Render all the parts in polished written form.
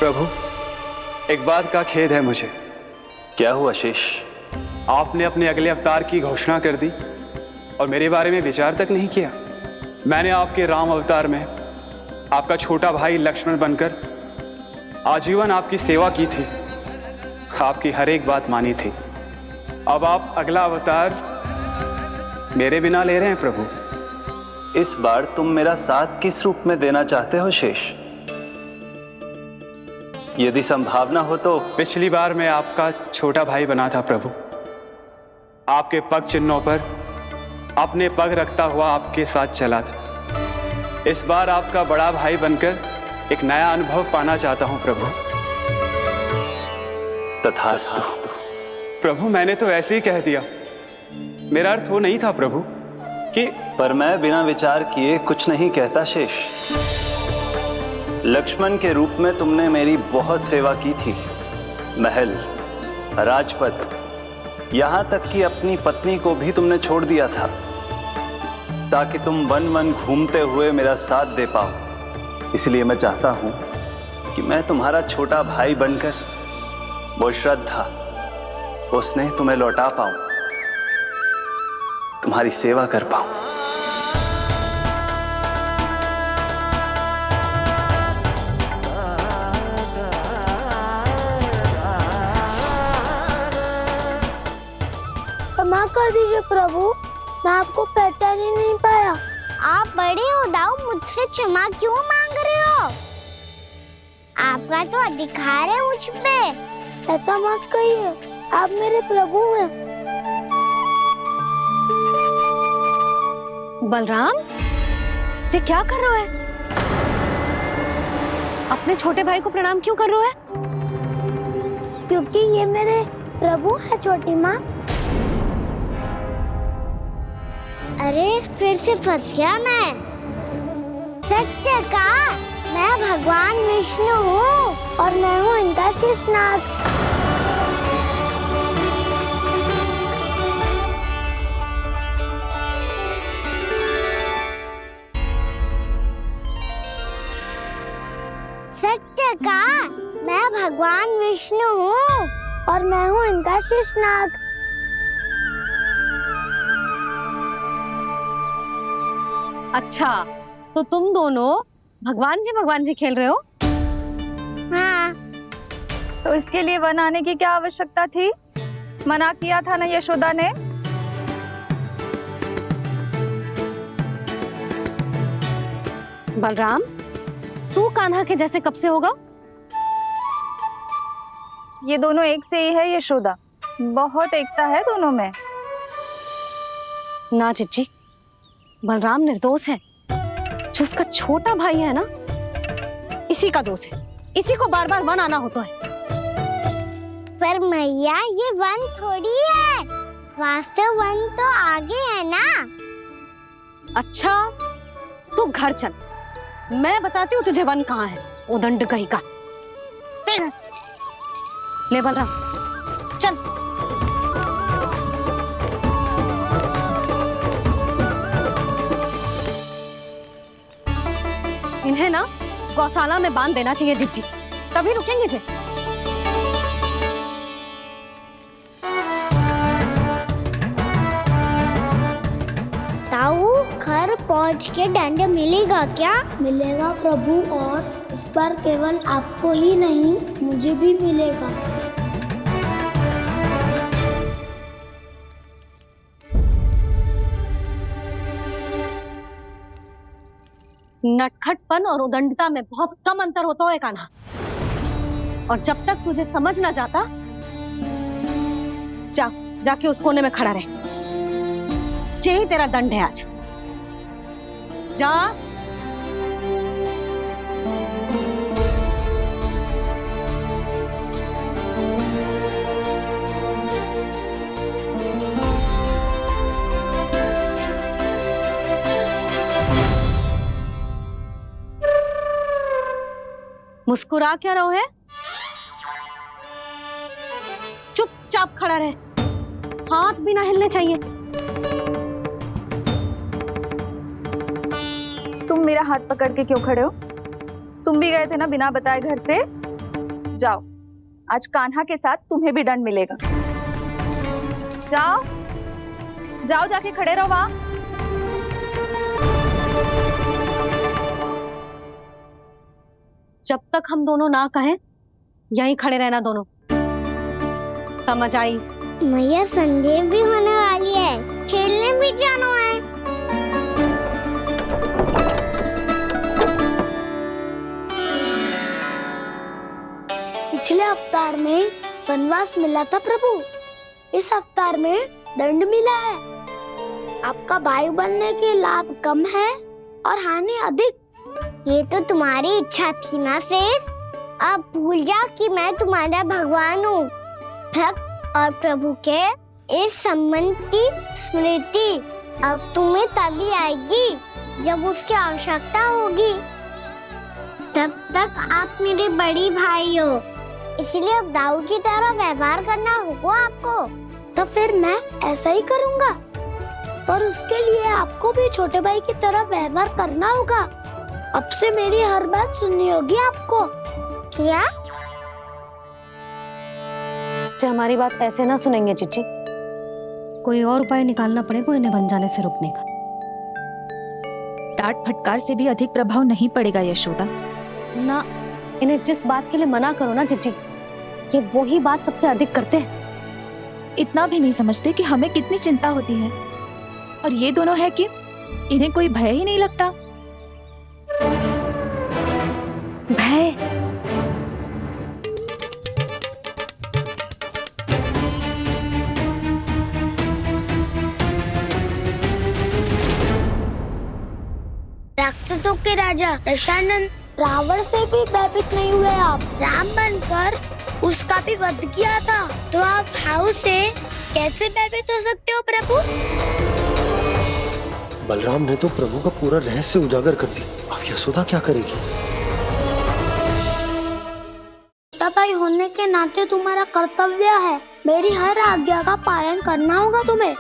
प्रभु, एक बात का खेद है मुझे। क्या हुआ शेष? आपने अपने अगले अवतार की घोषणा कर दी और मेरे बारे में विचार तक नहीं किया। मैंने आपके राम अवतार में आपका छोटा भाई लक्ष्मण बनकर आजीवन आपकी सेवा की थी, आपकी हर एक बात मानी थी। अब आप अगला अवतार मेरे बिना ले रहे हैं प्रभु। इस बार तुम मेरा साथ किस रूप में देना चाहते हो शेष? यदि संभावना हो तो। पिछली बार मैं आपका छोटा भाई बना था प्रभु, आपके पग चिन्हों पर अपने पग रखता हुआ आपके साथ चला था। इस बार आपका बड़ा भाई बनकर एक नया अनुभव पाना चाहता हूं प्रभु। तथास्तु। प्रभु, मैंने तो ऐसे ही कह दिया, मेरा अर्थ वो नहीं था प्रभु कि। पर मैं बिना विचार किए कुछ नहीं कहता शेष। लक्ष्मण के रूप में तुमने मेरी बहुत सेवा की थी। महल, राजपद, यहां तक कि अपनी पत्नी को भी तुमने छोड़ दिया था ताकि तुम वन वन घूमते हुए मेरा साथ दे पाओ। इसलिए मैं चाहता हूं कि मैं तुम्हारा छोटा भाई बनकर वो श्रद्धा, वो स्नेह तुम्हें लौटा पाऊं, तुम्हारी सेवा कर पाऊं। क्षमा कर दीजिए प्रभु, मैं आपको पहचान ही नहीं पाया। आप बड़े हो दाऊ, मुझसे क्षमा क्यों मांग रहे हो? आपका तो अधिकार है मुझ पे। ऐसा मत कहिए, आप मेरे प्रभु हैं। बलराम जी, क्या कर रहे हो? अपने छोटे भाई को प्रणाम क्यों कर रहे हो? क्योंकि ये मेरे प्रभु है छोटी माँ। अरे फिर से फंस गया मैं। सत्य का, मैं भगवान विष्णु हूँ और मैं हूँ इनका शेषनाग। सत्य का, मैं भगवान विष्णु हूँ और मैं हूँ इनका शेषनाग। अच्छा, तो तुम दोनों भगवान जी खेल रहे हो? हाँ। तो इसके लिए वन आने की क्या आवश्यकता थी? मना किया था ना यशोदा ने। बलराम, तू कान्हा के जैसे कब से होगा? ये दोनों एक से ही है यशोदा, बहुत एकता है दोनों में। ना चिच्ची, बलराम निर्दोष है। जो उसका छोटा भाई है ना, इसी का दोष है। इसी को बार बार वन आना होता है। पर मैया, ये वन थोड़ी है, वास्तव वन तो आगे है ना। अच्छा, तू घर चल, मैं बताती हूँ तुझे वन कहाँ है। उदंड कहीं का। ले बलराम, चल। इन्हें ना गौशाला में बांध देना चाहिए जिज्जी, तभी रुकेंगे जे। ताऊ, घर पहुँच के दंड मिलेगा क्या? मिलेगा प्रभु, और इस बार केवल आपको ही नहीं, मुझे भी मिलेगा। नटखटपन और उदंडता में बहुत कम अंतर होता है कान्हा, और जब तक तुझे समझ ना जाता, जाके उस कोने में खड़ा रहे। यही तेरा दंड है आज। जा। मुस्कुरा क्या रहो है? चुपचाप खड़ा रहे, हाथ भी ना हिलने चाहिए। तुम मेरा हाथ पकड़ के क्यों खड़े हो? तुम भी गए थे ना बिना बताए घर से। जाओ, आज कान्हा के साथ तुम्हें भी दंड मिलेगा। जाओ जाओ, जाके खड़े रहो वहां। जब तक हम दोनों ना कहें यहीं खड़े रहना दोनों, समझ आई? मैया संध्या भी होने वाली है, खेलने भी जाना है। पिछले अवतार में वनवास मिला था प्रभु, इस अवतार में दंड मिला है। आपका भाई बनने के लाभ कम है और हानि अधिक। ये तो तुम्हारी इच्छा थी ना शेष, अब भूल जाओ कि मैं तुम्हारा भगवान हूँ। भक्त और प्रभु के इस संबंध की स्मृति अब तुम्हें तभी आएगी जब उसकी आवश्यकता होगी। तब तक आप मेरे बड़ी भाई हो, इसलिए अब दाऊ की तरह व्यवहार करना होगा आपको। तो फिर मैं ऐसा ही करूँगा, पर उसके लिए आपको भी छोटे भाई की तरह व्यवहार करना होगा। अब से मेरी हर बात सुननी होगी आपको। क्या? जो हमारी बात ऐसे ना सुनेंगे चिच्ची, कोई और उपाय निकालना पड़ेगा इन्हें बन जाने से रुकने का। डांट फटकार से भी अधिक प्रभाव नहीं पड़ेगा यशोदा। ना, इन्हें जिस बात के लिए मना करो ना चिच्ची, ये वही बात सबसे अधिक करते हैं। इतना भी नहीं समझते कि हमें कितनी चिंता होती है, और ये दोनों है कि इन्हें कोई भय ही नहीं लगता। भय? राक्षसों के राजा दशानन रावण से भी भयभीत नहीं हुए आप। राम बनकर उसका भी वध किया था, तो आप हाउ से कैसे भयभीत हो सकते हो प्रभु? बलराम ने तो प्रभु का पूरा रहस्य उजागर कर दिया, अब यशोदा क्या करेगी? छोटा भाई होने के नाते तुम्हारा कर्तव्य है, मेरी हर आज्ञा का पालन करना होगा तुम्हें।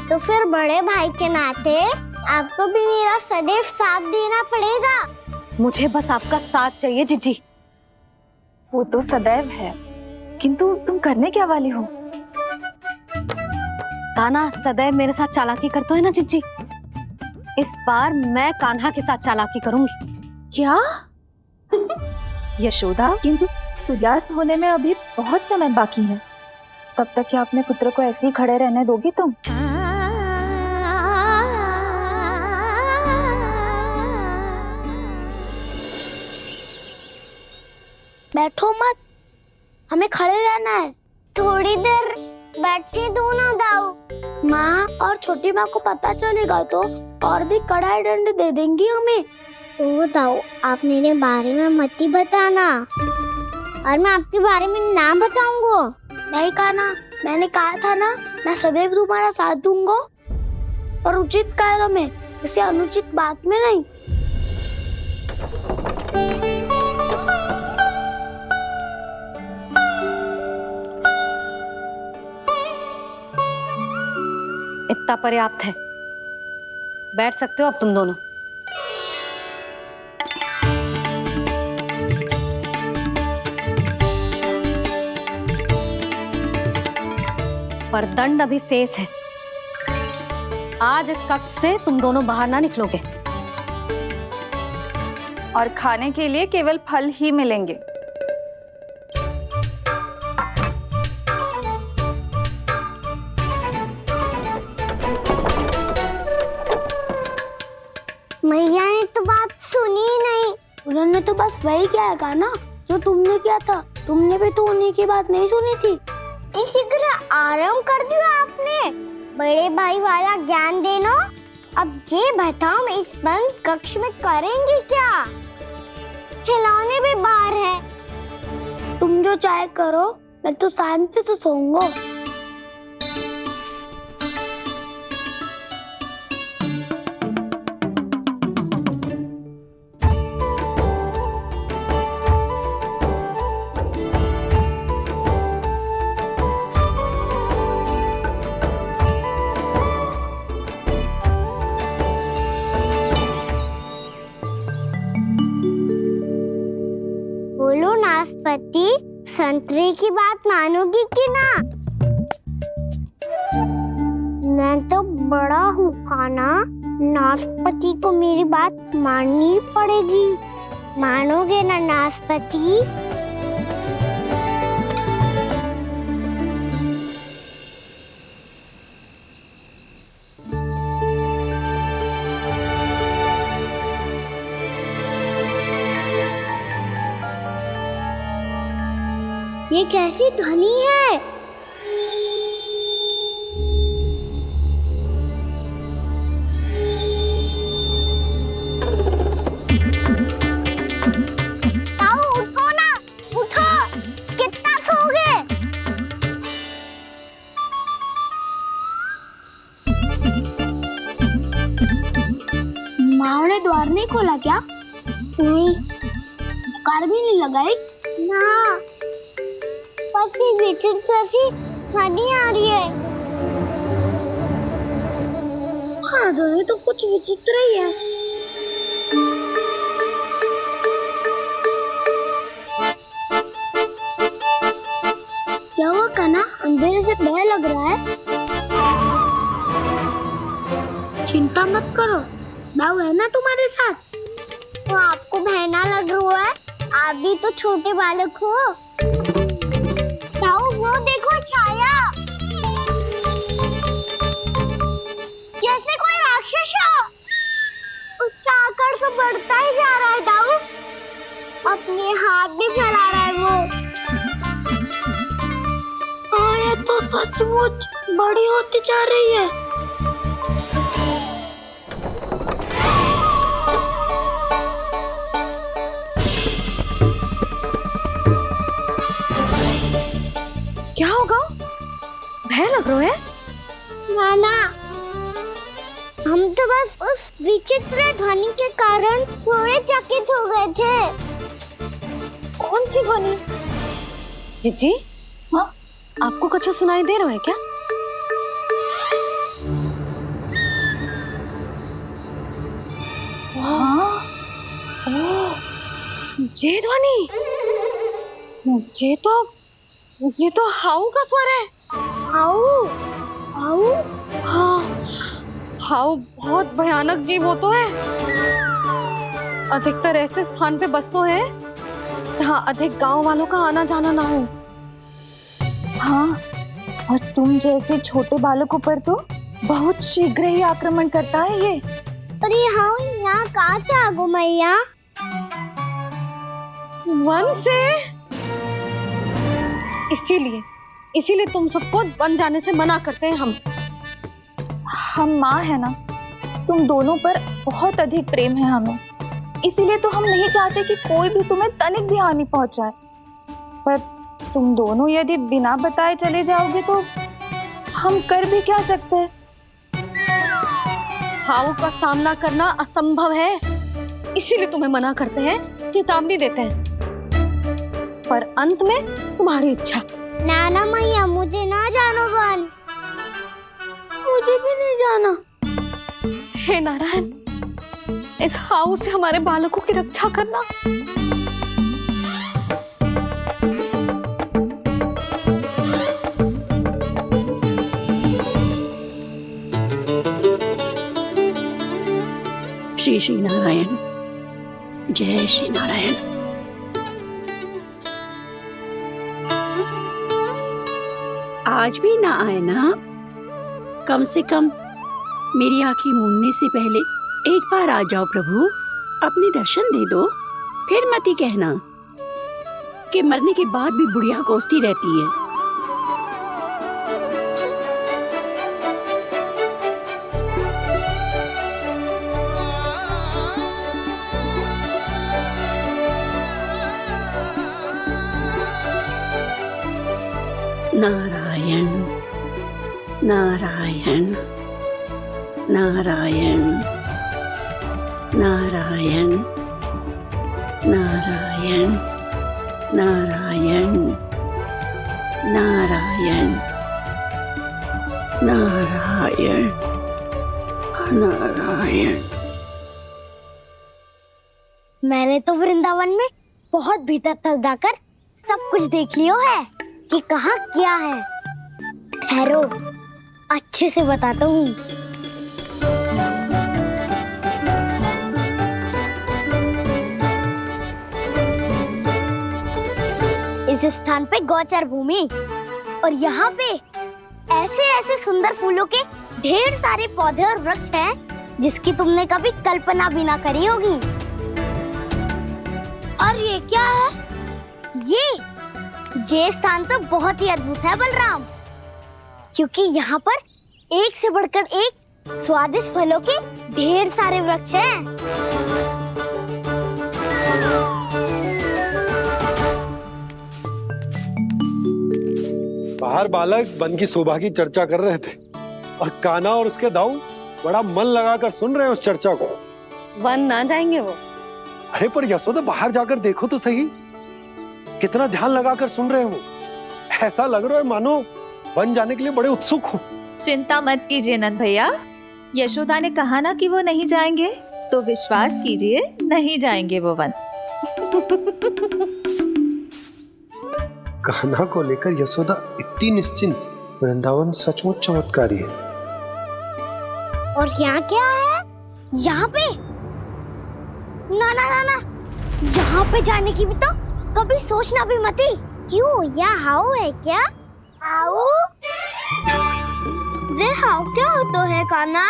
तो फिर बड़े भाई के नाते आपको भी मेरा सदैव साथ देना पड़ेगा। मुझे बस आपका साथ चाहिए जीजी। वो तो सदैव है, किंतु तुम करने क्या वाली हो? कान्हा सदैव मेरे साथ चालाकी करता है ना जीजी, इस बार मैं कान्हा के साथ चालाकी करूंगी। क्या? यशोदा, किंतु सूर्यास्त होने में अभी बहुत समय बाकी है, तब तक क्या अपने पुत्र को ऐसे ही खड़े रहने दोगी तुम? बैठो मत, हमें खड़े रहना है। थोड़ी देर बैठे दो ना दाऊ। माँ और छोटी माँ को पता चलेगा तो और भी कड़ा दंड दे देंगी हमें। ओ दाऊ, आप मेरे बारे में मत ही बताना, और मैं आपके बारे में ना बताऊंगा। नहीं कान्हा, मैंने कहा था ना, मैं सदैव तुम्हारा साथ दूंगा, और उचित कार्य में, किसी अनुचित बात में नहीं। इतना पर्याप्त है, बैठ सकते हो अब तुम दोनों। पर दंड अभी शेष है, आज इस कक्ष से तुम दोनों बाहर ना निकलोगे। और खाने के लिए केवल फल ही मिलेंगे। मैया ने तो बात सुनी ही नहीं। उन्होंने तो बस वही किया है ना जो तुमने किया था, तुमने भी तो उन्हीं की बात नहीं सुनी थी। इसी तरह आराम कर दिया आपने, बड़े भाई वाला ज्ञान देना। अब ये बताओ, इस बंद कक्ष में करेंगे क्या? खिलौने भी बाहर है। तुम जो चाहे करो, मैं तो शांति से सोऊंगा। बोलो नाशपति, संतरे की बात मानोगी कि ना? मैं तो बड़ा हूँ काना, नाशपाती को मेरी बात माननी पड़ेगी। मानोगे ना नाशपाती? ये कैसी ध्वनि है? ताऊ उठो ना, उठो, कितना सोओगे? माँ ने द्वार नहीं खोला क्या? नहीं। कार भी नहीं लगाई? ना। पसी विचित्र सी ध्वनि आ रही है। हाँ, ध्वनि तो कुछ विचित्र ही है। क्या हुआ कान्हा? अंधेरे से भय लग रहा है। चिंता मत करो, दाऊ है ना तुम्हारे साथ। तो आपको भय ना लग रहा है? आप भी तो छोटे बालक हो। दाऊ वो देखो छाया, जैसे कोई राक्षस हो। उसका आकार तो बढ़ता ही जा रहा है दाऊ। अपने हाथ भी फैला रहा है वो। हाँ, ये तो सचमुच बड़ी होती जा रही है। क्या होगा? भय लग रहा है? नाना, हम तो बस उस विचित्र ध्वनि के कारण थोड़े चकित हो गए थे। कौन सी ध्वनि? जीजी, हाँ, आपको कुछ सुनाई दे रहा है क्या? हाँ, ओह, ये ध्वनि, ये तो हाउ का स्वर है। हाउ? हाउ? हाँ, हाउ बहुत भयानक जीव हो तो है। अधिकतर ऐसे स्थान पे बसते हैं जहाँ अधिक गांव वालों का आना जाना ना हो। हाँ, और तुम जैसे छोटे बालकों पर तो बहुत शीघ्र ही आक्रमण करता है ये। अरे हाउ यहाँ कहाँ से आ गो मैया? वन से। इसीलिए तुम सबको वन जाने से मना करते हैं हम माँ है ना, तुम दोनों पर बहुत अधिक प्रेम है हमें, इसीलिए तो हम नहीं चाहते कि कोई भी तुम्हें तनिक भी हानि पहुंचाए। पर तुम दोनों यदि बिना बताए चले जाओगे तो हम कर भी क्या सकते हैं? हाउ का सामना करना असंभव है, इसीलिए तुम्हें मना करते हैं, चेतावनी देते हैं। पर अंत में तुम्हारी इच्छा। नाना मैया, मुझे ना जानो वन। मुझे भी नहीं जाना। हे नारायण, इस हाउ से हमारे बालकों की रक्षा करना। श्री श्री नारायण, जय श्री नारायण। आज भी ना आए ना? कम से कम मेरी आंखें मूंदने से पहले एक बार आ जाओ प्रभु, अपने दर्शन दे दो। फिर मत ही कहना कि मरने के बाद भी बुढ़िया कोसती रहती है। नारायण नारायण नारायण नारायण नारायण नारायण नारायण नारायण नारायण। मैंने तो वृंदावन में बहुत भीतर तक जाकर सब कुछ देख लियो है कि कहाँ क्या है? ठहरो, अच्छे से बताता हूँ। इस स्थान पे गौचर भूमि और यहाँ पे ऐसे ऐसे सुंदर फूलों के ढेर सारे पौधे और वृक्ष हैं जिसकी तुमने कभी कल्पना भी ना करी होगी। और ये क्या है? ये स्थान तो बहुत ही अद्भुत है बलराम, क्योंकि यहाँ पर एक से बढ़कर एक स्वादिष्ट फलों के ढेर सारे वृक्ष हैं। बाहर बालक वन की शोभा की चर्चा कर रहे थे और कान्हा और उसके दाऊ बड़ा मन लगाकर सुन रहे हैं उस चर्चा को। वन ना जाएंगे वो? अरे पर यशोदा बाहर जाकर देखो तो सही, कितना ध्यान लगाकर सुन रहे हो। ऐसा लग रहा है मानो वन जाने के लिए बड़े उत्सुक हो। चिंता मत कीजिए नंद भैया, यशोदा ने कहा ना कि वो नहीं जाएंगे, तो विश्वास कीजिए नहीं जाएंगे वो वन। कान्हा को लेकर यशोदा इतनी निश्चिंत, वृंदावन सचमुच चमत्कारी है। और यहाँ क्या है? यहाँ पे ना ना ना ना, यहाँ पे जाने की भी तो कभी सोचना भी मत ही। क्यों, यहाँ हाउ है क्या? हाउ? ये हाउ क्या होता है कान्हा?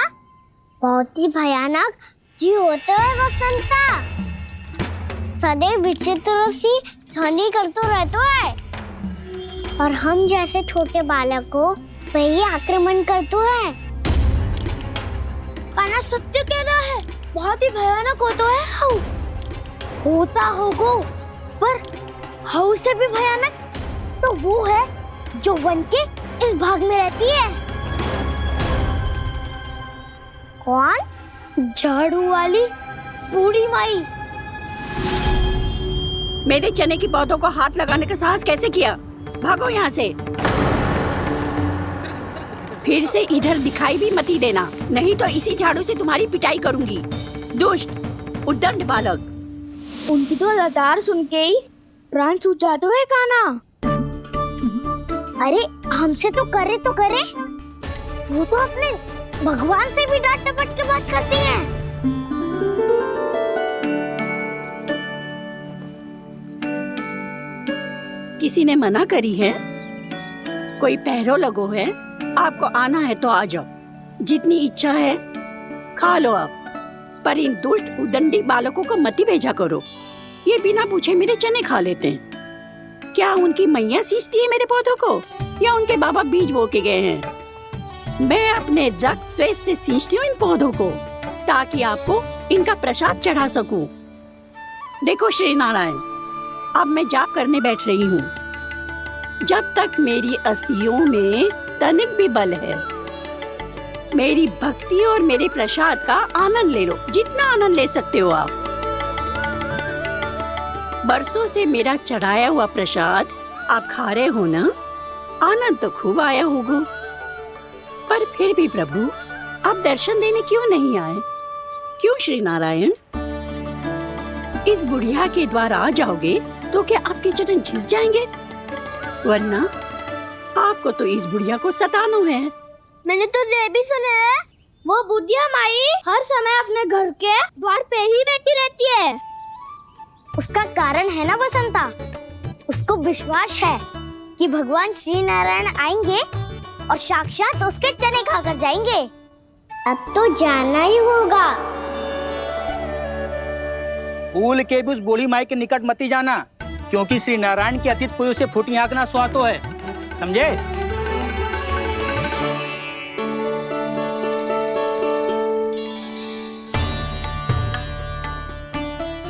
बहुत ही भयानक जी होता है वसंता। सदैव विचित्र सी ध्वनि करते रहता है और हम जैसे छोटे बालक को वही आक्रमण करते हैं। कान्हा सत्य कह रहा है, बहुत ही भयानक होता है हाउ। होता होगा, पर हाउ से भी भयानक तो वो है जो वन के इस भाग में रहती है। कौन? झाड़ू वाली बूढ़ी माई। मेरे चने की पौधों को हाथ लगाने का साहस कैसे किया? भागो यहाँ से। फिर से इधर दिखाई भी मत ही देना, नहीं तो इसी झाड़ू से तुम्हारी पिटाई करूंगी। दुष्ट उद्दंड बालक। उनकी तो लतार सुन के ही प्राण सूझ जाते हैं कान्हा। अरे हमसे तो करे, वो तो अपने भगवान से भी डांट डपट के बात करती हैं। किसी ने मना करी है? कोई पहरो लगो है? आपको आना है तो आ जाओ, जितनी इच्छा है खा लो आप, पर इन दुष्ट उदंडी बालकों को मत ही भेजा करो। ये बिना पूछे मेरे चने खा लेते हैं। क्या उनकी मैया सींचती है मेरे पौधों को, या उनके बाबा बीज बो के गए हैं? मैं अपने रक्त स्वेद से सींचती हूँ इन पौधों को, ताकि आपको इनका प्रसाद चढ़ा सकूं। देखो श्री नारायण, अब मैं जाप करने बैठ रही हूँ। जब तक मेरी अस्थियों में तनिक भी बल है, मेरी भक्ति और मेरे प्रसाद का आनंद ले लो, जितना आनंद ले सकते हो आप। बरसों से मेरा चढ़ाया हुआ प्रसाद आप खा रहे हो ना, आनंद तो खूब आया होगा। पर फिर भी प्रभु, आप दर्शन देने क्यों नहीं आए? क्यों श्री नारायण? इस बुढ़िया के द्वार आ जाओगे तो क्या आपके चरण घिस जाएंगे? वरना आपको तो इस बुढ़िया को सताना है। मैंने तो ये भी सुना है, वो बुढ़िया माई हर समय अपने घर के द्वार पे ही बैठी रहती है। उसका कारण है ना बसंता, उसको विश्वास है कि भगवान श्री नारायण आएंगे और साक्षात उसके चने खाकर जाएंगे। अब तो जाना ही होगा। भूल के भी उस बूढ़ी माई के निकट मत ही जाना, क्योंकि श्री नारायण की अतीत पुरुष से फूटी आंकना स्वातो है, समझे?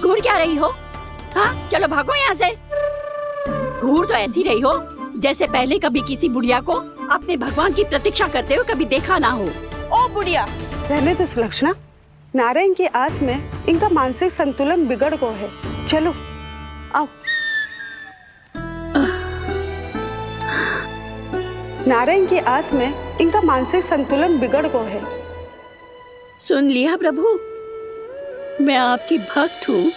घूर क्या रही हो? हाँ, चलो भागो यहाँ से। घूर तो ऐसी रही हो जैसे पहले कभी किसी बुढ़िया को अपने भगवान की प्रतीक्षा करते हुए कभी देखा ना हो। ओ बुढ़िया, रहने दो सुलक्षणा। नारायण की आस में इनका मानसिक संतुलन बिगड़ गया है। चलो आओ। नारायण की आस में इनका मानसिक संतुलन बिगड़ गया है। सुन लिया प्रभु, मैं आपकी भक्त हूँ।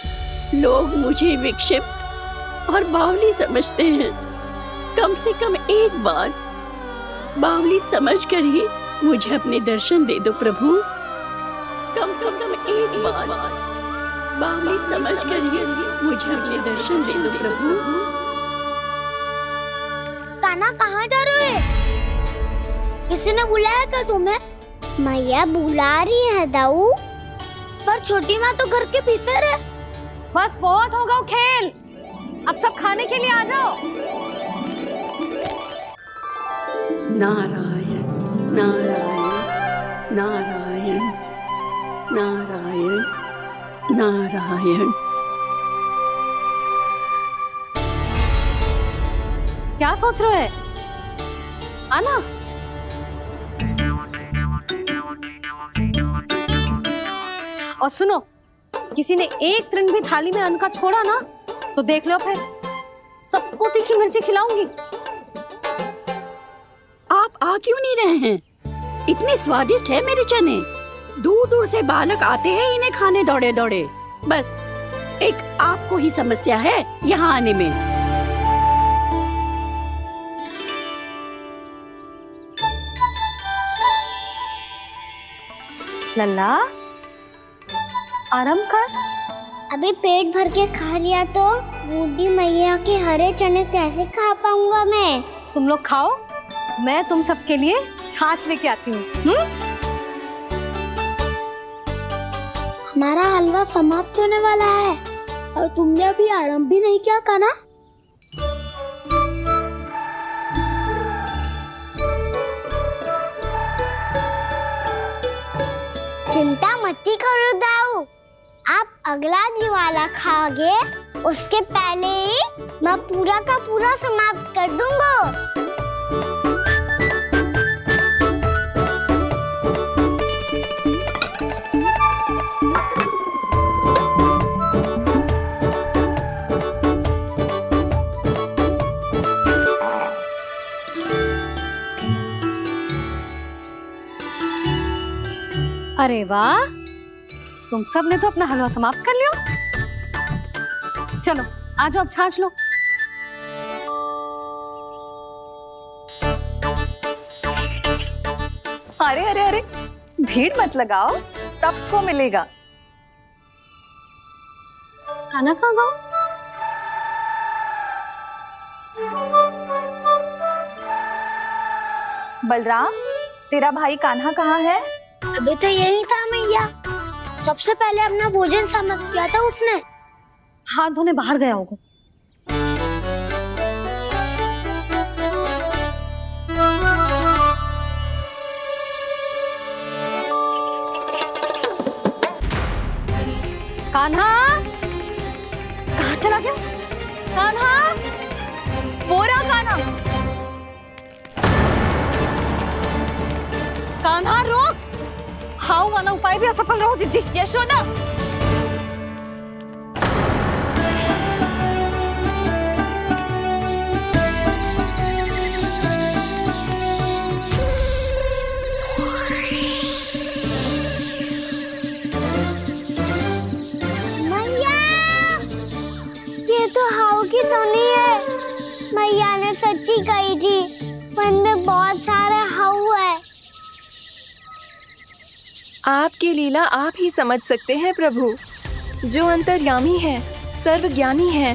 लोग मुझे विक्षिप्त और बावली समझते हैं। कम से कम एक बार बावली समझकर ही मुझे अपने दर्शन दे दो प्रभु। कम से कम एक बार बावली समझकर ही मुझे अपने दर्शन दे दो प्रभु। कान्हा कहाँ जा रहे हो? किसी ने बुलाया क्या तुम्हें? मैया बुला रही है दाऊ। पर छोटी माँ तो घर के भीतर है। बस बहुत होगा वो खेल, अब सब खाने के लिए आ जाओ। नारायण नारायण नारायण नारायण नारायण। क्या सोच रहे हैं? आना। और सुनो, किसी ने एक तृण भी थाली में अन्न का छोड़ा ना तो देख लो, फिर सबको तीखी मिर्ची खिलाऊंगी। आप आ क्यों नहीं रहे हैं? इतने स्वादिष्ट है मेरे चने। दूर दूर से बालक आते हैं इन्हें खाने दौड़े दौड़े। बस एक आपको ही समस्या है यहाँ आने में। लल्ला, आराम कर। अभी पेट भर के खा लिया तो बूढ़ी मैया के हरे चने कैसे खा पाऊंगा मैं? तुम लोग खाओ, मैं तुम सबके लिए छाछ लेके आती हूँ। हमारा हलवा समाप्त होने वाला है और तुमने अभी आराम भी नहीं किया कान्हा। चिंता मत करो दाऊ, आप अगला दिवाला खाओगे उसके पहले ही मैं पूरा का पूरा समाप्त कर दूंगा। अरे वाह, तुम सब ने तो अपना हलवा समाप्त कर लिया। चलो आ जाओ, अब छाछ लो। अरे अरे अरे, भीड़ मत लगाओ, सबको मिलेगा। खाना कहाँ गया? बलराम, तेरा भाई कान्हा कहाँ है? अभी तो यही था मैया। सबसे पहले अपना भोजन समाप्त किया था उसने। हाथ धोने बाहर गया होगा। कान्हा कहाँ चला गया? कान्हा, पूरा कान्हा। कान्हा रोक। हाउ वाला उपाय भी असफल रहो जिज्जी। यशोदा, मैया, ये तो हाउ की धुनी है। मैया ने सच्ची कही थी, वन में बहुत सारे हाउ है। आपकी लीला आप ही समझ सकते हैं प्रभु। जो अंतर्यामी है, सर्वज्ञानी है,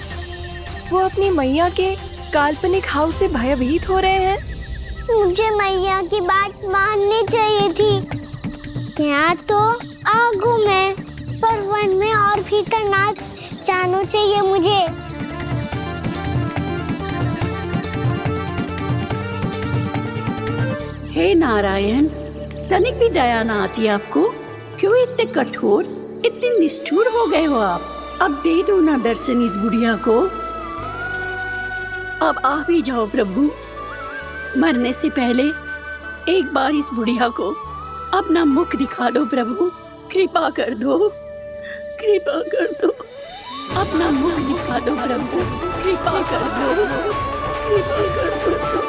वो अपनी मैया के काल्पनिक हाव से भयभीत हो रहे हैं। मुझे मैया की बात माननी चाहिए थी। यहाँ तो आगू में, पर वन में और भी करना जानो चाहिए मुझे। हे नारायण, तनिक भी दया ना आती आपको? क्यों इतने कठोर, इतने निष्ठुर हो गए हो आप? अब दे दो ना दर्शन इस बुढ़िया को। अब आ भी जाओ प्रभु। मरने से पहले एक बार इस बुढ़िया को अपना मुख दिखा दो प्रभु। कृपा कर दो, कृपा कर दो। अपना मुख दिखा दो प्रभु, कृपा कर दो, कृपा कर दो।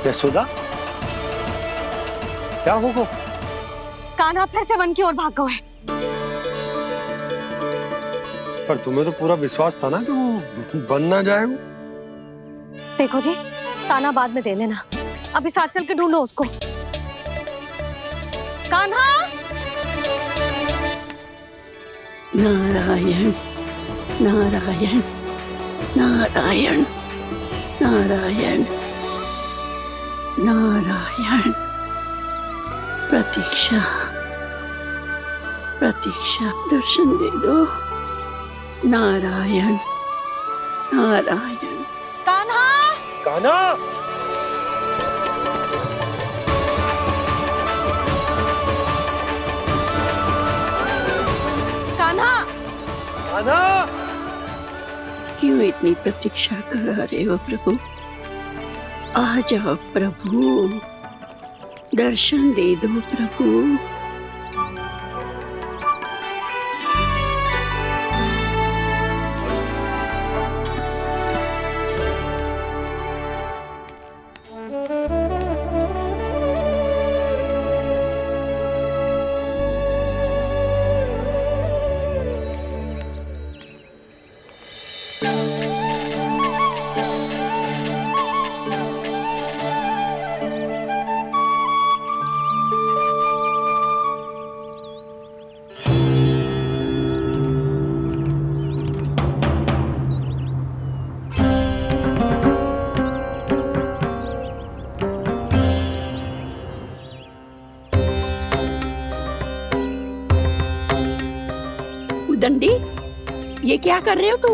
यशोदा, क्या होगा? कान्हा फिर से वन की ओर भाग गया है। पर तुम्हें तो पूरा विश्वास था ना कि वो बन ना जाए। देखो जी, ताना बाद में दे लेना, अभी साथ चल के ढूंढो उसको। कान्हा! नारायण नारायण नारायण नारायण नारायण। प्रतीक्षा प्रतीक्षा, दर्शन दे दो। नारायण नारायण। कान्हा! कान्हा! कान्हा! कान्हा! क्यों इतनी प्रतीक्षा करा रहे हो प्रभु? आ जाओ प्रभु, दर्शन दे दो प्रभु। दंडी, ये क्या कर रहे हो तू?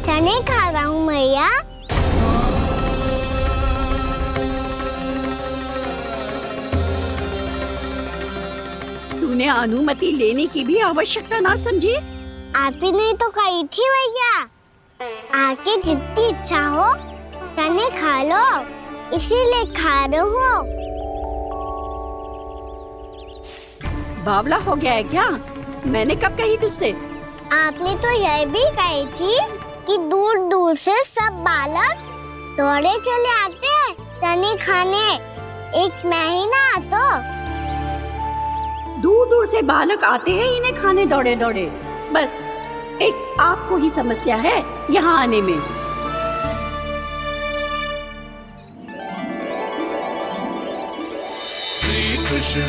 चने खा रहा हूँ मैया। तूने अनुमति लेने की भी आवश्यकता ना समझी? आप ही ने तो कही थी भैया, आके जितनी इच्छा हो चने खा लो, इसीलिए खा रहे हो। बावला हो गया है क्या? मैंने कब कही तुझसे? आपने तो यह भी कही थी कि दूर दूर से सब बालक दौड़े चले आते हैं चने खाने, एक महीना तो दूर दूर से बालक आते हैं इन्हें खाने दौड़े दौड़े। बस एक आपको ही समस्या है यहाँ आने में। श्री कृष्ण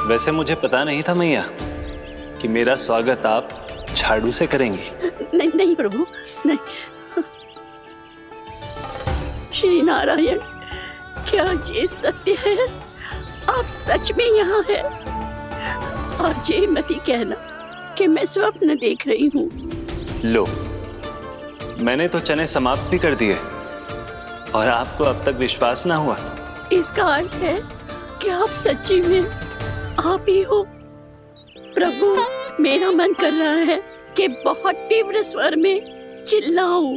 वैसे मुझे पता नहीं था मैया कि मेरा स्वागत आप झाड़ू से करेंगी। नहीं नहीं प्रभु, नहीं। श्री नारायण, क्या ये सत्य है? आप सच में यहाँ हैं? और ये मत ही कहना कि मैं स्वप्न देख रही हूँ। लो, मैंने तो चने समाप्त भी कर दिए और आपको अब तक विश्वास ना हुआ। इसका अर्थ है कि आप सच्ची में आप ही हो। प्रभु, मेरा मन कर रहा है कि बहुत तीव्र स्वर में चिल्लाऊं।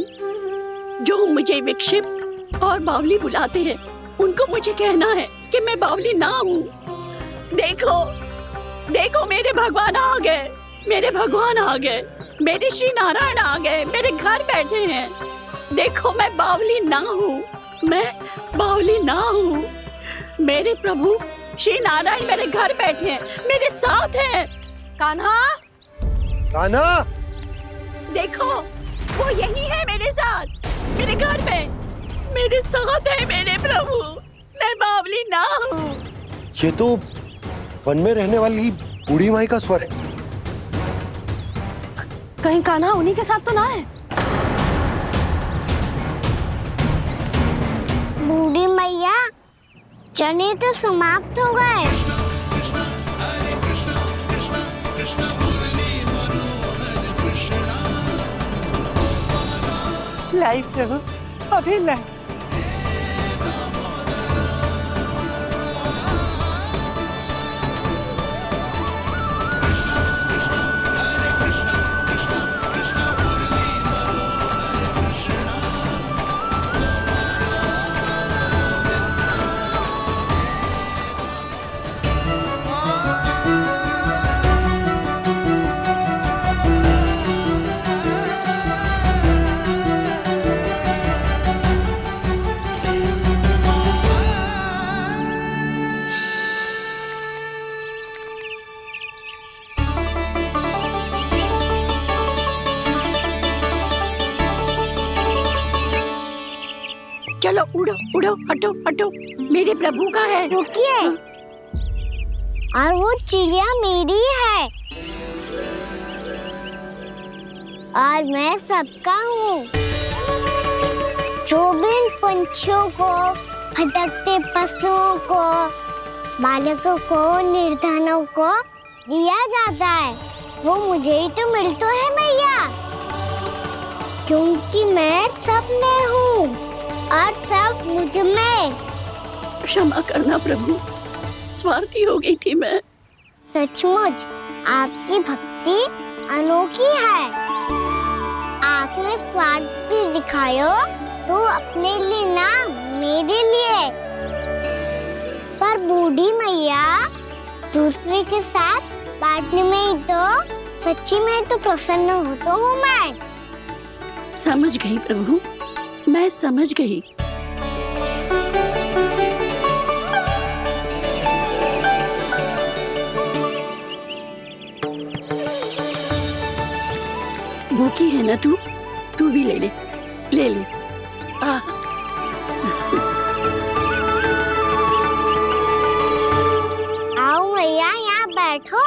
जो मुझे विक्षिप्त और बावली बुलाते हैं उनको मुझे कहना है कि मैं बावली ना हूँ। देखो देखो, मेरे भगवान आ गए, मेरे भगवान आ गए, मेरे श्री नारायण आ गए, मेरे घर बैठे हैं। देखो, मैं बावली ना हूँ, मैं बावली ना हूँ। मेरे प्रभु श्री नारायण मेरे घर बैठे हैं, मेरे साथ हैं। कान्हा! कान्हा! देखो, वो यही है मेरे साथ, मेरे घर में, मेरे साथ है मेरे प्रभु। मैं बावली ना हूँ। ये तो वन में रहने वाली बूढ़ी माई का स्वर है। कहीं कान्हा उन्हीं के साथ तो ना है? बूढ़ी मैया, चने तो समाप्त हो गए। लाई प्रभु, अभी लाई। चलो उड़ो उड़ो, हटो हटो, मेरे प्रभु का है। रुकिए, और वो चिड़िया मेरी है और मैं सबका हूँ। जो भी इन पंछियों को, भटकते पशुओं को, बालकों को, निर्धनों को दिया जाता है, वो मुझे ही तो मिलता है मैया, क्योंकि मैं सब में हूँ और सब मुझ में। क्षमा करना प्रभु, स्वार्थी हो गई थी मैं। सचमुच आपकी भक्ति अनोखी है। आपने स्वार्थ भी दिखायो तो अपने लिए ना, मेरे लिए। पर बूढ़ी मैया दूसरे के साथ बांटने में ही तो सच्ची में तो प्रसन्न हो तो हूँ मैं। समझ गई प्रभु, मैं समझ गई। भूखी है ना तू भी ले ले, ले ले। आओ मैया, यहाँ बैठो।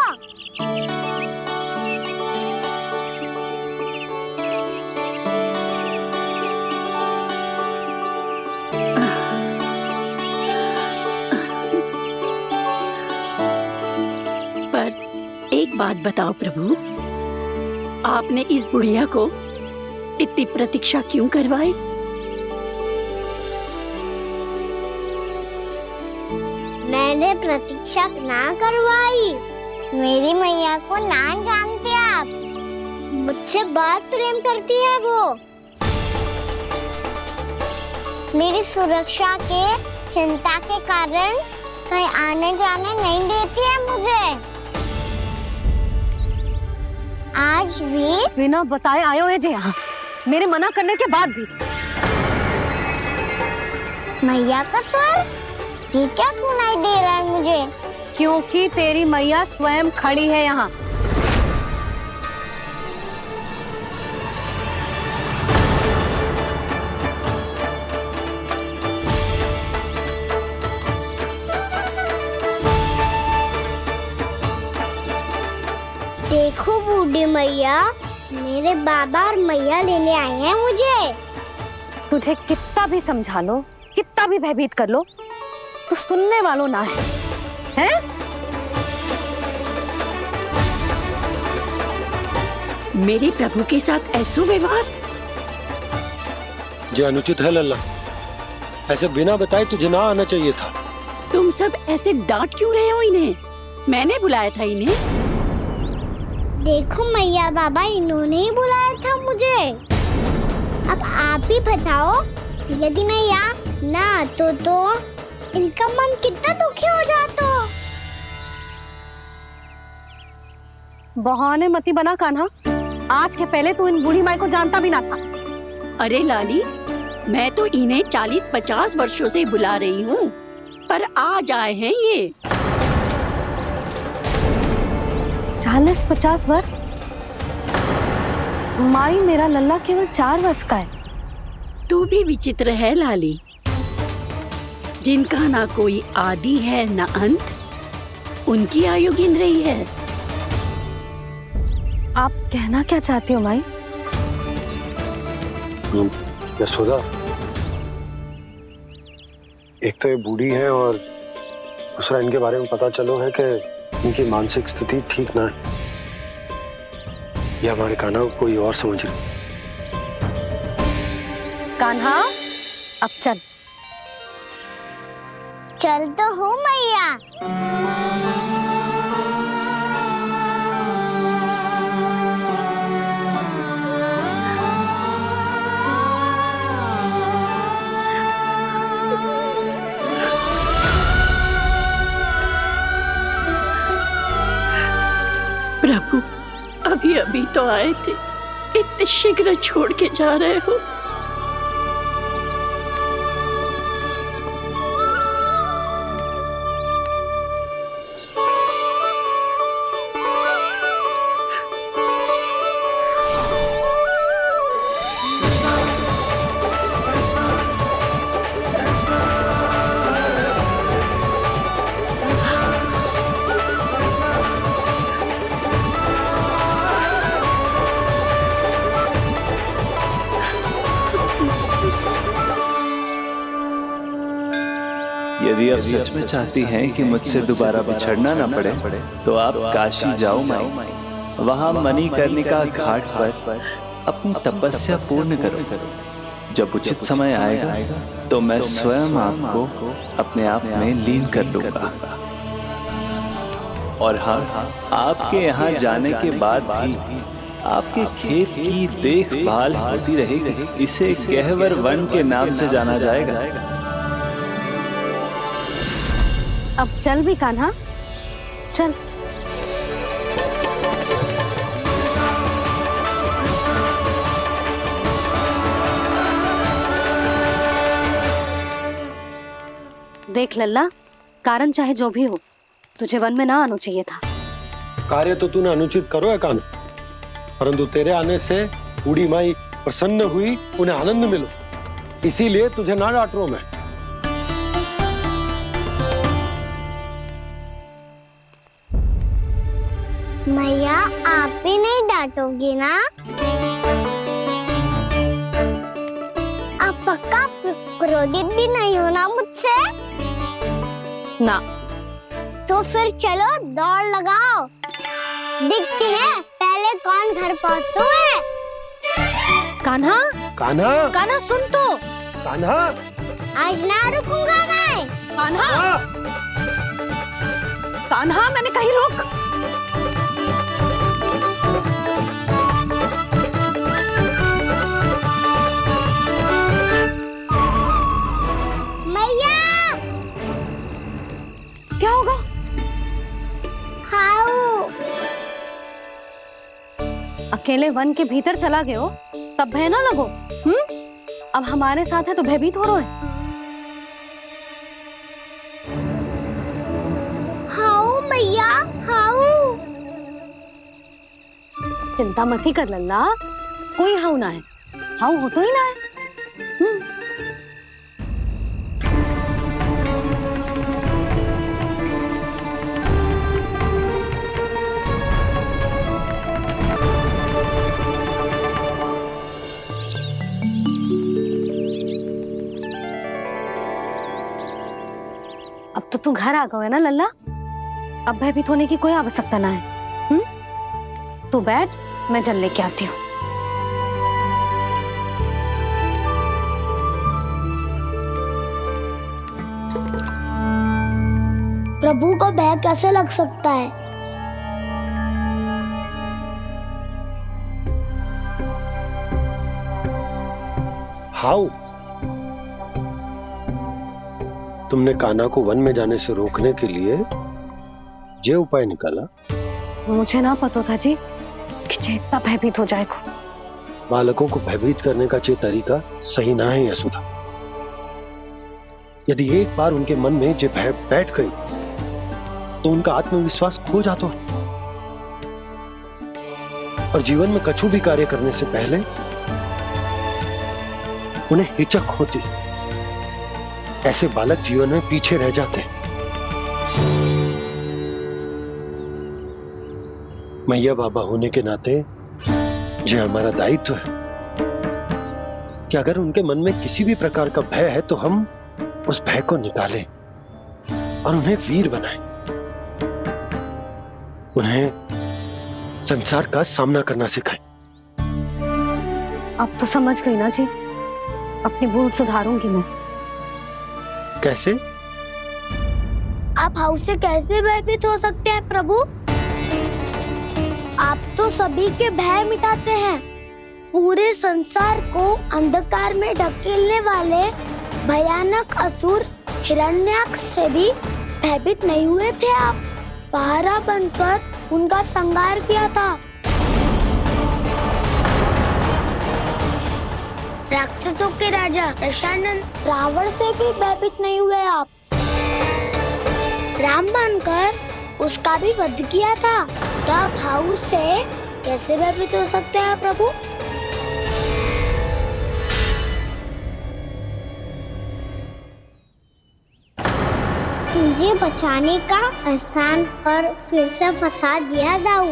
पर एक बात बताओ प्रभु, आपने इस बुढ़िया को इतनी प्रतीक्षा क्यों करवाई? मैंने प्रतीक्षा ना करवाई। मेरी मैया को ना जानते आप, मुझसे बहुत प्रेम करती है वो। मेरी सुरक्षा के चिंता के कारण कहीं आने जाने नहीं देती है मुझे। आज भी बिना बताए आए हुए जे यहाँ, मेरे मना करने के बाद भी। मैया का स्वर, ये क्या सुनाई दे रहा है मुझे? क्योंकि तेरी मैया स्वयं खड़ी है यहाँ। देखो बूढ़ी मैया, मेरे बाबा और मैया लेने आए हैं मुझे। तुझे कितना भी समझा लो, कितना भी भयभीत कर लो, तो सुनने वालों ना है, हैं? मेरे प्रभु के साथ ऐसा व्यवहार जो अनुचित है लल्ला। ऐसे बिना बताए तुझे ना आना चाहिए था। तुम सब ऐसे डांट क्यों रहे हो इन्हें? मैंने बुलाया था इन्हें। देखो मैया बाबा, इन्होंने ही बुलाया था मुझे। अब आप ही बताओ, यदि मैं यहाँ ना आतो तो इनका मन कितना दुखी हो जाता। बहाने मती बना कान्हा, आज के पहले तू इन बूढ़ी माई को जानता भी ना था। अरे लाली, मैं तो इन्हें 40-50 वर्षों से बुला रही हूँ, पर आज आए हैं ये। 40-50 वर्ष? माई, मेरा लल्ला केवल 4 वर्ष का है। तू भी विचित्र है लाली, जिनका ना कोई आदि है ना अंत, उनकी आयु गिन रही है। आप कहना क्या चाहती हो माई? यशोदा, एक तो ये बूढ़ी है और दूसरा इनके बारे में पता चलो है कि इनकी मानसिक स्थिति ठीक ना है। ये हमारे कान्हा को कोई और समझ रही। कान्हा, अब चल। चल तो हूँ मैया। प्रभु, अभी अभी तो आए थे, इतने शीघ्र छोड़ के जा रहे हो। यदि आप सच में चाहती हैं कि मुझसे दोबारा बिछड़ना न पड़े तो आप काशी जाओ माई। वहां मणिकर्णिका घाट पर अपनी तपस्या पूर्ण करो। जब उचित समय आएगा तो मैं स्वयं आपको अपने आप में लीन कर लूंगा। और हाँ, आपके यहाँ जाने के बाद भी आपके खेत की देखभाल होती रहेगी। इसे गहवर वन के नाम से जाना जाएगा। अब चल भी कान्हा, चल। देख लल्ला, कारण चाहे जो भी हो, तुझे वन में ना आना चाहिए था। कार्य तो तूने अनुचित करो है कान्हा, परंतु तेरे आने से बूढ़ी माई प्रसन्न हुई, उन्हें आनंद मिलो, इसीलिए तुझे ना डांट रहा हूं मैं। मैया, आप भी नहीं डांटोगी ना? आप पक्का क्रोधित भी नहीं हो ना मुझसे? ना। तो फिर चलो दौड़ लगाओ, दिखती है पहले कौन घर पहुंचता है। कान्हा, कान्हा, कान्हा सुन तो। कान्हा, आज ना रुकूंगा मैं। कान्हा, कान्हा, मैंने कही रुक। मैया, क्या होगा? हाउ अकेले वन के भीतर चला गए हो, तब भय ना लगो। अब हमारे साथ है तो भयभीत हो रहे हैं। हाउ मैया, हाउ। चिंता मत ही कर लल्ला, कोई हाउ ना है। हाउ हो तो ही ना है। अब तो तू घर आ गया है ना लल्ला, अब भयभीत होने की कोई आवश्यकता ना है। तू बैठ, मैं जल लेके आती हूँ। प्रभु को भय कैसे लग सकता है? हाउ? तुमने कान्हा को वन में जाने से रोकने के लिए ये उपाय निकाला? मुझे ना पता था जी कि जे इतना भयभीत हो जाएगा। बालकों को भयभीत करने का ये तरीका सही ना है यशोदा। यदि एक बार उनके मन में ये भय बैठ गई तो उनका आत्मविश्वास खो जाता है और जीवन में कछु भी कार्य करने से पहले उन्हें हिचक होती। ऐसे बालक जीवन में पीछे रह जाते हैं। मैया बाबा होने के नाते ये हमारा दायित्व है कि अगर उनके मन में किसी भी प्रकार का भय है तो हम उस भय को निकालें और उन्हें वीर बनाएं, उन्हें संसार का सामना करना सिखाएं। अब तो समझ गई ना जी, अपनी भूल सुधारूंगी मैं। कैसे? आप हाउ से कैसे भयभीत हो सकते हैं प्रभु? आप तो सभी के भय मिटाते हैं। पूरे संसार को अंधकार में ढकेलने वाले भयानक असुर हिरण्याक्ष से भी भयभीत नहीं हुए थे आप। पहरा बनकर उनका संहार किया था। राक्षसों के राजा दशानन रावण से भी भयभीत नहीं हुए आप। राम बनकर उसका भी वध किया था, तो आप हाउ से कैसे भयभीत हो सकते हैं प्रभु? मुझे बचाने का स्थान पर फिर से फंसा दिया दाऊ।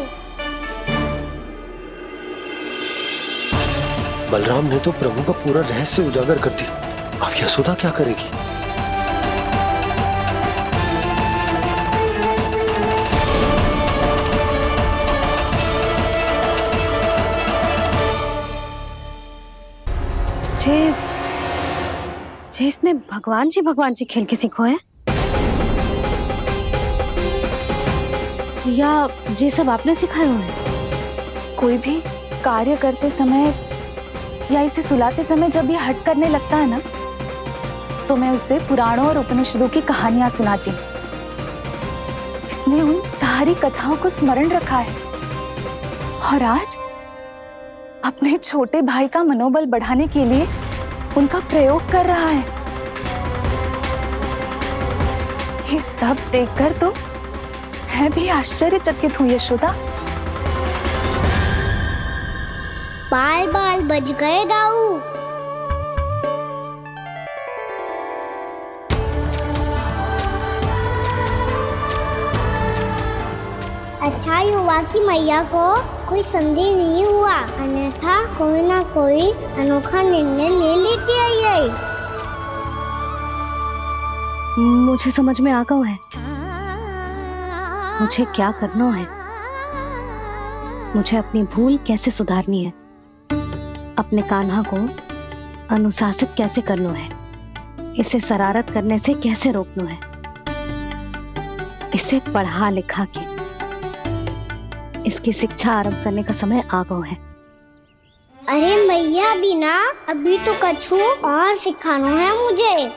बलराम ने तो प्रभु का पूरा रहस्य उजागर कर दिया। अब यशोदा क्या करेगी? जे इसने भगवान जी खेल के सीखो है, या ये सब आपने सिखाए हुए हैं? कोई भी कार्य करते समय या इसे सुलाते समय जब ये हट करने लगता है ना, तो मैं उसे पुराणों और उपनिषदों की कहानियां सुनाती हूँ। इसने उन सारी कथाओं को स्मरण रखा है और आज अपने छोटे भाई का मनोबल बढ़ाने के लिए उनका प्रयोग कर रहा है। ये सब देखकर तो मैं भी आश्चर्यचकित हूँ यशोदा। बाल बाल बज गए दाऊ। अच्छा ही हुआ कि मैया को कोई संदेह नहीं हुआ, अन्यथा कोई ना कोई अनोखा निर्णय ले लेती है ये। मुझे समझ में आ गया है मुझे क्या करना है। मुझे अपनी भूल कैसे सुधारनी है, अपने कान्हा को अनुशासित कैसे करना है, इसे शरारत करने से कैसे रोकना है, इसे पढ़ा लिखा के इसकी शिक्षा आरंभ करने का समय आ गया है। अरे मैया बिना अभी तो कछु और सिखाना है मुझे।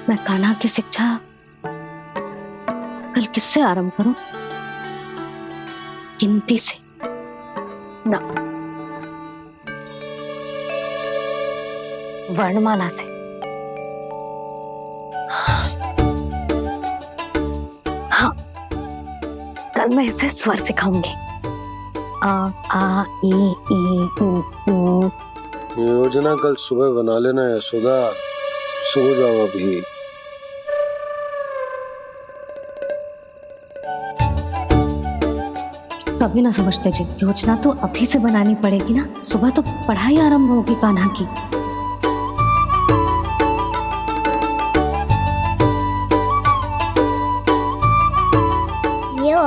मैं कान्हा की शिक्षा कल किससे आरंभ करूं? गिनती से ना, वर्णमाला से। हाँ, कल मैं इसे स्वर सिखाऊंगी। आ ई उ ऊ। योजना कल सुबह बना लेना यशोदा, सो जाओ अभी। तभी ना समझते जी, योजना तो अभी से बनानी पड़ेगी ना, सुबह तो पढ़ाई आरंभ होगी कान्हा की। यो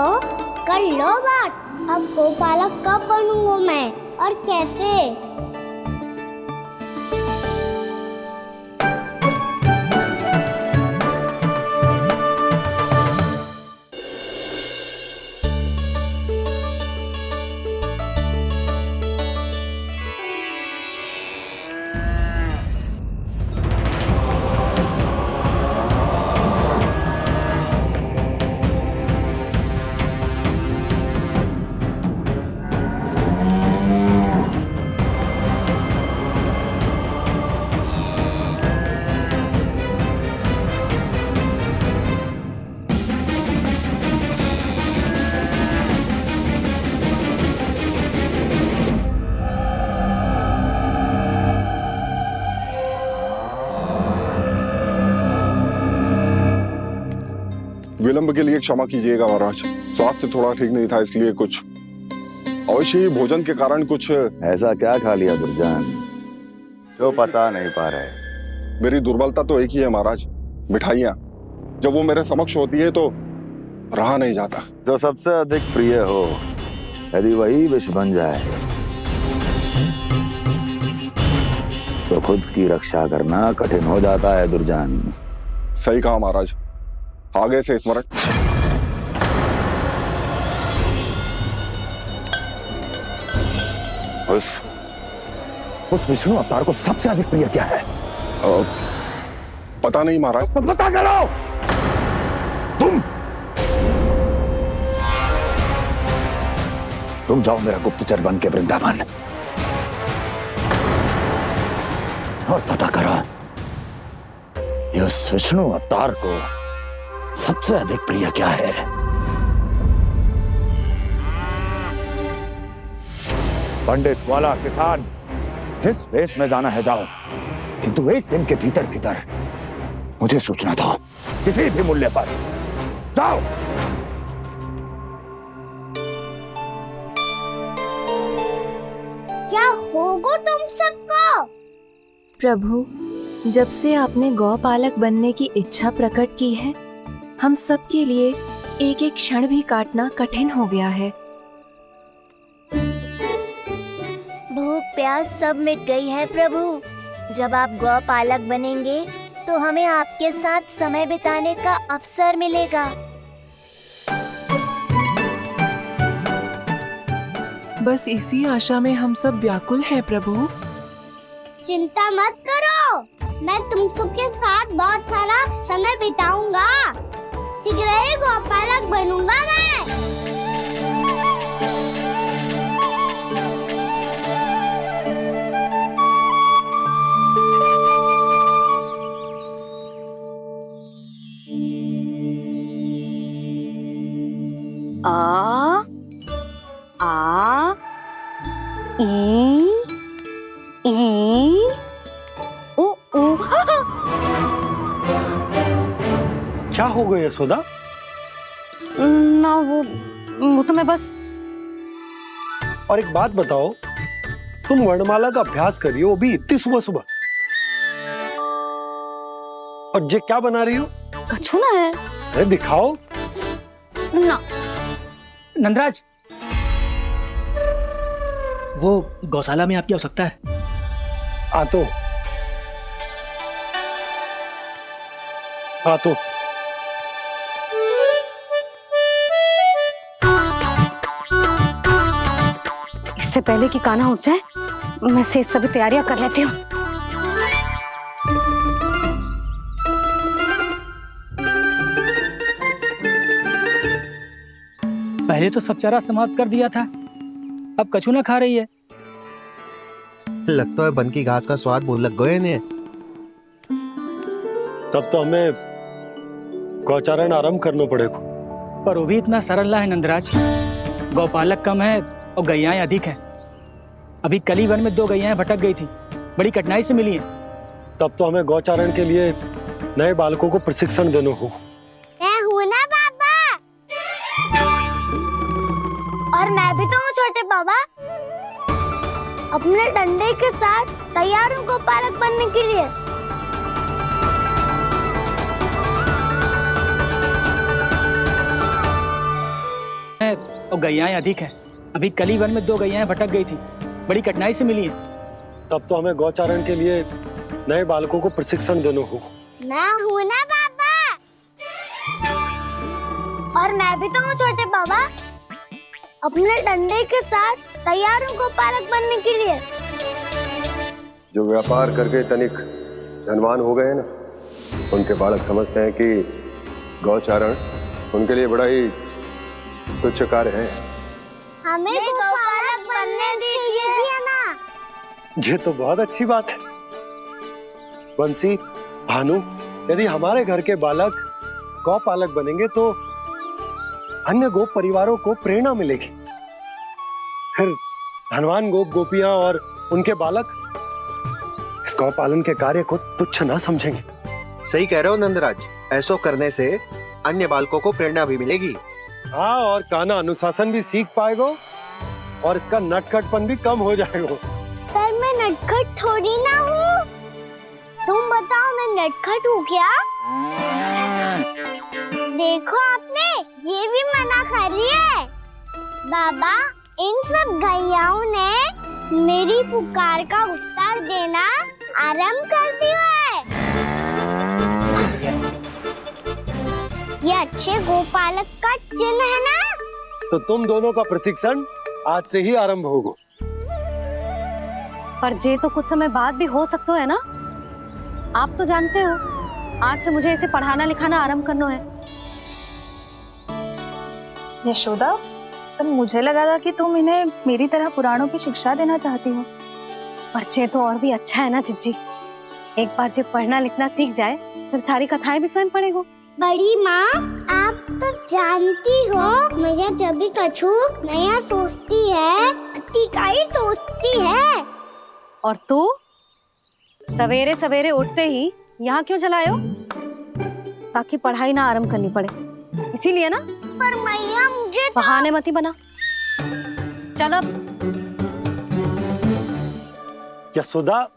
कर लो बात, अब गोपालक कब बनूंगा मैं और कैसे? विलंब के लिए क्षमा कीजिएगा महाराज, स्वास्थ्य थोड़ा ठीक नहीं था इसलिए कुछ अवश्य ही भोजन के कारण कुछ। ऐसा क्या खा लिया दुर्जन जो पचा नहीं पा रहे? मेरी दुर्बलता तो एक ही है महाराज, मिठाइयाँ। जब वो मेरे समक्ष होती है तो रहा नहीं जाता। जो सबसे अधिक प्रिय हो, यदि वही विष बन जाए तो खुद की रक्षा करना कठिन हो जाता है दुर्जन। सही कहा महाराज, आगे से स्मरण। उस विष्णु अवतार को सबसे अधिक प्रिय क्या है? पता नहीं महाराज। तो पता करो। तुम जाओ मेरा गुप्तचर बन के वृंदावन और पता करो उस विष्णु अवतार को सबसे अधिक प्रिय क्या है। पंडित वाला किसान जिस वेश में जाना है जाओ, किंतु एक दिन के भीतर भीतर मुझे सूचना दो, किसी भी मूल्य पर जाओ। क्या होगा तुम सबको? प्रभु, जब से आपने गौपालक बनने की इच्छा प्रकट की है, हम सब के लिए एक एक क्षण भी काटना कठिन हो गया है। भूख प्यास सब मिट गई है प्रभु। जब आप गौपालक बनेंगे तो हमें आपके साथ समय बिताने का अवसर मिलेगा। बस इसी आशा में हम सब व्याकुल हैं प्रभु। चिंता मत करो, मैं तुम सबके साथ बहुत सारा समय बिताऊंगा। शीघ्र ही गौपालक बनूंगा मैं। आ आ ई ऊ ऊ। क्या हो गया यशोदा? ना वो तो मैं बस। और एक बात बताओ, तुम वर्णमाला का अभ्यास कर रही हो, अभी इतनी सुबह सुबह, और ये क्या बना रही हो? कछुआ है। अरे दिखाओ ना। नंदराज, वो गौशाला में आपकी आवश्यकता है। आतो आतो। इससे पहले कि कान्हा उठ जाए, मैं से सभी तैयारियां कर लेती हूँ। पहले तो सब चारा समाप्त कर दिया था, अब कछू ना खा रही है। लगता है बन की घास का स्वाद भूल लग गए ने। तब तो हमें गौचारण आरंभ करना पड़ेगा। पर वो भी इतना सरल ना है नंदराज। गौपालक कम है और गैयाएं अधिक है। अभी कली वन में 2 गैयाएं भटक गई थी, बड़ी कठिनाई से मिली हैं। तब तो हमें गौचारण के लिए नए बालकों को प्रशिक्षण देना होगा। मैं हूँ ना बाबा, और मैं भी तो हूँ छोटे बाबा। अपने डंडे के साथ तैयार हूँ गौपालक बनने के लिए। और गैयाएं अधिक है। अभी कली वन में 2 गैयाएं भटक गई थी, बड़ी कठिनाई से मिली हैं। तब तो हमें गौचारण के लिए नए बालकों को प्रशिक्षण देना होगा। मैं हूँ ना बाबा, और मैं भी तो हूँ छोटे बाबा। अपने डंडे के साथ तैयार हूँ गौपालक बनने के लिए। जो व्यापार करके तनिक धनवान हो गए ना, उनके बालक समझते हैं कि गौचारण उनके लिए बड़ा ही तुच्छ कार्य है। हमें गौपालक बनने दीजिए ना। ये तो बहुत अच्छी बात है। बंसी, भानु, यदि हमारे घर के बालक गौपालक बनेंगे तो अन्य गोप परिवारों को प्रेरणा मिलेगी। फिर धनवान गोप गोपियां और उनके बालक इस गौपालन के कार्य को तुच्छ ना समझेंगे। सही कह रहे हो नंदराज, ऐसा करने से अन्य बालकों को प्रेरणा भी मिलेगी। हाँ, और कान्हा अनुशासन भी सीख पाएगा और इसका नटखटपन भी कम हो जाएगा। पर मैं नटखट थोड़ी ना हूँ। तुम बताओ, मैं नटखट हूँ क्या? देखो आपने, ये भी मना कर रही है। बाबा, इन सब गैयाओं ने मेरी पुकार का उत्तर देना आरंभ कर दिया है। ये अच्छे गोपालक का चिन्ह है ना? तो तुम दोनों का प्रशिक्षण आज से ही आरंभ होगा। पर जे तो कुछ समय बाद भी हो सकता है ना। आप तो जानते हो, आज से मुझे इसे पढ़ाना लिखाना आरंभ करना है। यशोदा, पर मुझे लगा था कि तुम इन्हें मेरी तरह पुराणों की शिक्षा देना चाहती हो। पर जे तो और भी अच्छा है ना जिज्जी। एक बार जे पढ़ना लिखना सीख जाए, फिर सारी कथाएं भी स्वयं पढ़ेगा। बड़ी माँ, आप तो जानती हो, मैया जब भी कछु नया सोचती है, का ही सोचती है। और तू सवेरे सवेरे उठते ही यहाँ क्यों चलाए हो? ताकि पढ़ाई ना आरंभ करनी पड़े। इसीलिए ना। पर मैया मुझे बहाने मत ही बना। चल अब। यशोदा,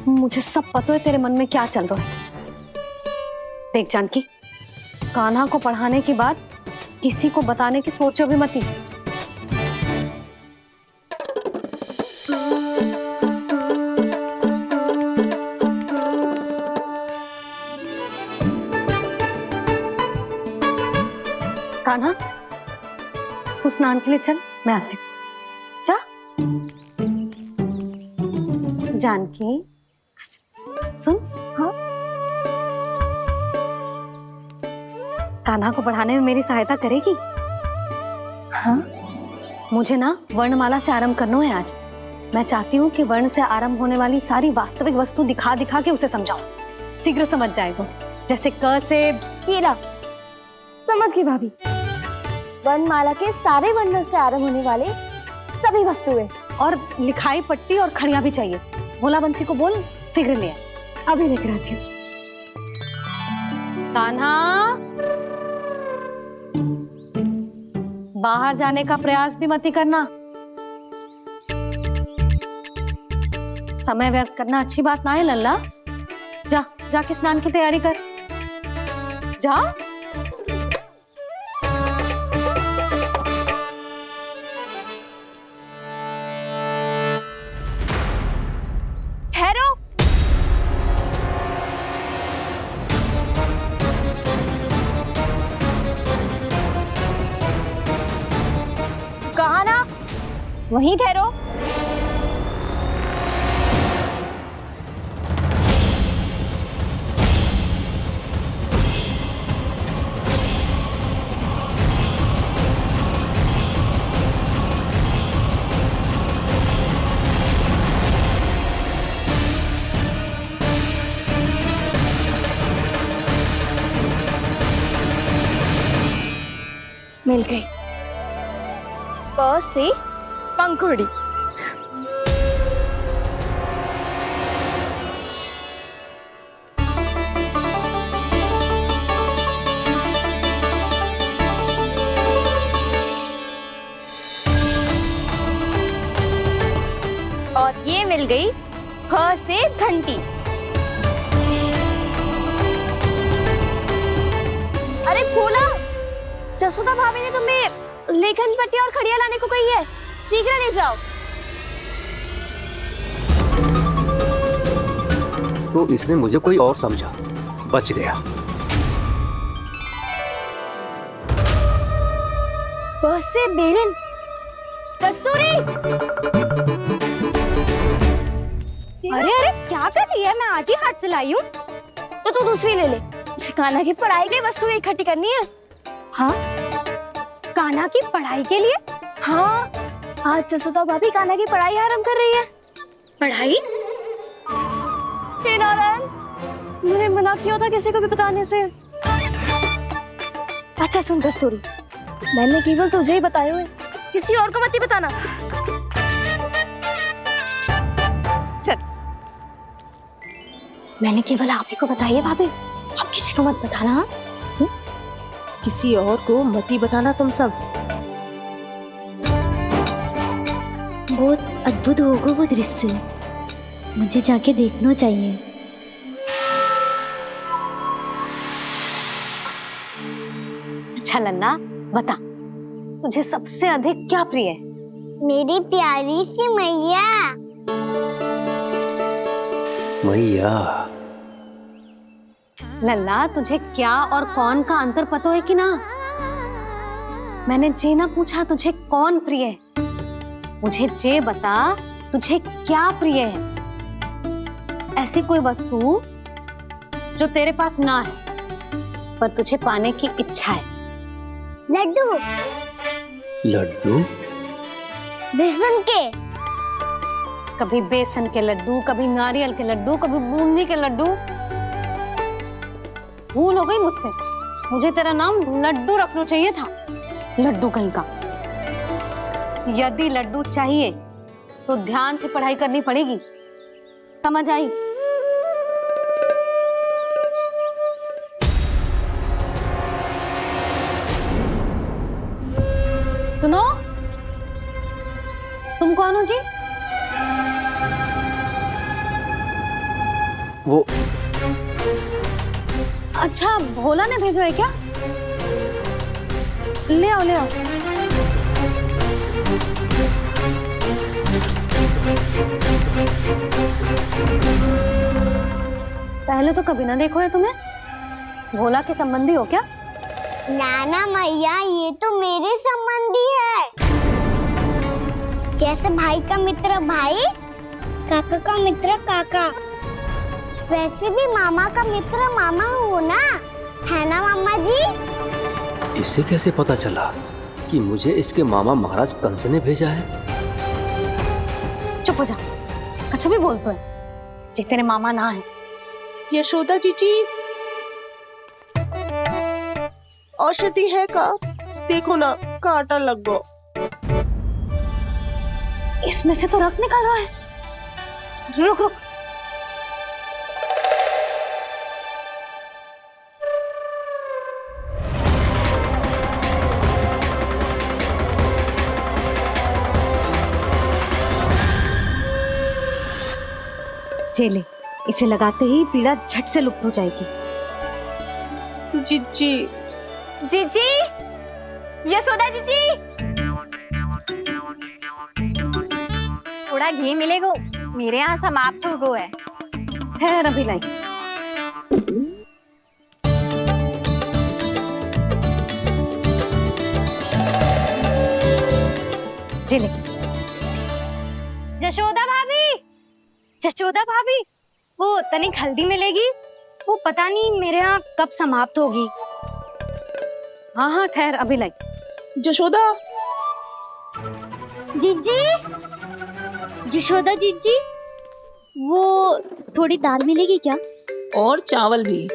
मुझे सब पता है तेरे मन में क्या चल रहा है। देख जानकी, कान्हा को पढ़ाने की बात किसी को बताने की सोचो भी मत ही। कान्हा, तू स्नान के लिए चल, मैं आती हूँ। जा। जानकी सुन। हाँ, कान्हा को पढ़ाने में मेरी सहायता करेगी? हाँ, मुझे ना वर्णमाला से आरंभ करना है आज। मैं चाहती हूँ कि वर्ण से आरंभ होने वाली सारी वास्तविक वस्तु दिखा दिखा के उसे समझाऊं। शीघ्र समझ जाएगा। जैसे क से केला। समझ गई भाभी। वर्णमाला के सारे वर्णों से आरंभ होने वाले सभी वस्तुएं। और लिखाई पट्टी और खड़िया भी चाहिए। भोला बंसी को बोल शीघ्र ले आए। अभी लेकर आती हूँ। कान्हा, बाहर जाने का प्रयास भी मत ही करना। समय व्यर्थ करना अच्छी बात ना है लल्ला। जा, जाके स्नान की तैयारी कर। जा। ठहरो। कहा ना, वहीं ठहरो। मिल गई। प से पंखुड़ी। और ये मिल गई फ से घंटी। अरे फूला, जसोदा भाभी ने तुम्हें लेखन पट्टी और खड़िया लाने को कही है, शीघ्र ले जाओ। तो इसने मुझे कोई और समझा, बच गया। बस से बेलन। कस्तूरी। अरे अरे क्या कर रही है? मैं आज ही हाथ से लाई हूँ। तो तू दूसरी ले ले। कान्हा की पढ़ाई की वस्तु इकट्ठी करनी है। हाँ, कान्हा की पढ़ाई के लिए? हाँ, आज जसोदा भाभी कान्हा की पढ़ाई आरंभ कर रही है। पढ़ाई? हे नारायण, मैंने मना किया था किसी को भी बताने से। अच्छा सुन कस्तूरी, मैंने केवल तुझे ही बताए हुए, किसी और को मत ही बताना। चल। मैंने केवल आप ही को बताई है भाभी, आप किसी को मत बताना। हाँ? किसी और को मत ही बताना तुम सब। बहुत अद्भुत होगा वो दृश्य, मुझे जाके देखना चाहिए। अच्छा लल्ला, बता तुझे सबसे अधिक क्या प्रिय है? मेरी प्यारी सी मैया। मैया। लल्ला, तुझे क्या और कौन का अंतर पता है कि ना? मैंने जे ना पूछा तुझे कौन प्रिय है, मुझे जे बता तुझे क्या प्रिय है। ऐसी कोई वस्तु जो तेरे पास ना है पर तुझे पाने की इच्छा है। लड्डू। लड्डू? बेसन के। कभी बेसन के लड्डू, कभी नारियल के लड्डू, कभी बूंदी के लड्डू। भूल हो गई मुझसे, मुझे तेरा नाम लड्डू रखना चाहिए था। लड्डू कहीं का। यदि लड्डू चाहिए तो ध्यान से पढ़ाई करनी पड़ेगी, समझ आई? सुनो, तुम कौन हो जी? वो अच्छा, भोला ने भेजो है क्या? ले आओ ले आओ। पहले तो कभी ना देखो है तुम्हें। भोला के संबंधी हो क्या? नाना मैया, ये तो मेरे संबंधी है। जैसे भाई का मित्र भाई, काका का मित्र काका, वैसे भी मामा का मित्र मामा हो ना, है ना मामा जी? इसे कैसे पता चला कि मुझे इसके मामा महाराज कंस ने भेजा है? चुप हो जा, कुछ भी बोलते है जे तेरे मामा ना है। यशोदा जीजी, औषधि है का? देखो ना, कांटा लग गो। इसमें से तो रक्त निकल रहा है। रुक रुक, चले, इसे लगाते ही पीड़ा झट से लुप्त हो जाएगी। जीजी, जीजी, यशोदा जीजी, थोड़ा घी मिलेगा? मेरे यहाँ समाप्त हो गो है। ठहर, अभी लाई। चले। जशोदा भाभी, जशोदा भाभी, वो तनिक हल्दी मिलेगी? वो पता नहीं मेरे यहाँ कब समाप्त होगी। हाँ हाँ, ठहर, अभी लाई। जशोदा, जीजी, जशोदा जीजी, वो थोड़ी दाल मिलेगी क्या? और चावल भी।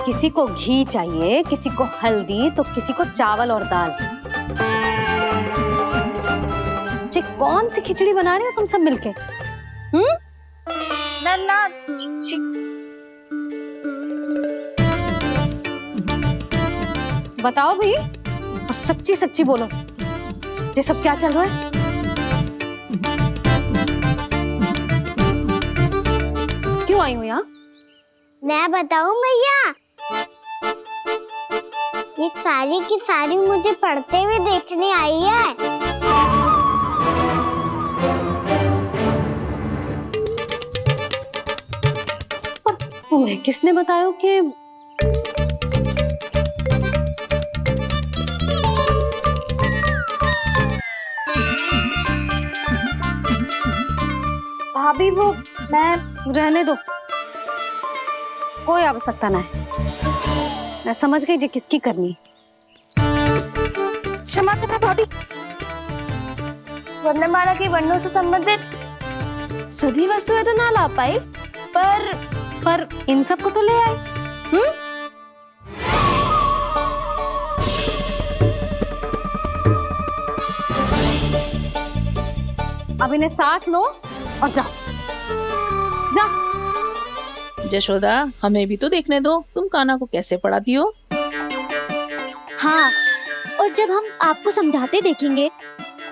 किसी को घी चाहिए, किसी को हल्दी, तो किसी को चावल और दाल। जी, कौन सी खिचड़ी बना रहे हो तुम सब मिलके? नन्ना, बताओ भाई, और सच्ची सच्ची बोलो, ये सब क्या चल रहा है? क्यों आई हो यहाँ? मैं बताऊं भैया, ये सारी की सारी मुझे पढ़ते हुए देखने आई है। पर तुम्हें किसने बताया कि भाभी, वो मैं रहने दो, कोई आवश्यकता ना है। मैं समझ गई जी किसकी करनी। क्षमा करना भाभी, वर्णमाला के वर्णों से संबंधित सभी वस्तुएं तो ना ला पाई, पर इन सब को तो ले आए। अब इन्हें साथ लो और जाओ, जाओ। जशोदा, हमें भी तो देखने दो, तुम कान्हा को कैसे पढ़ाती हो। हाँ, और जब हम आपको समझाते देखेंगे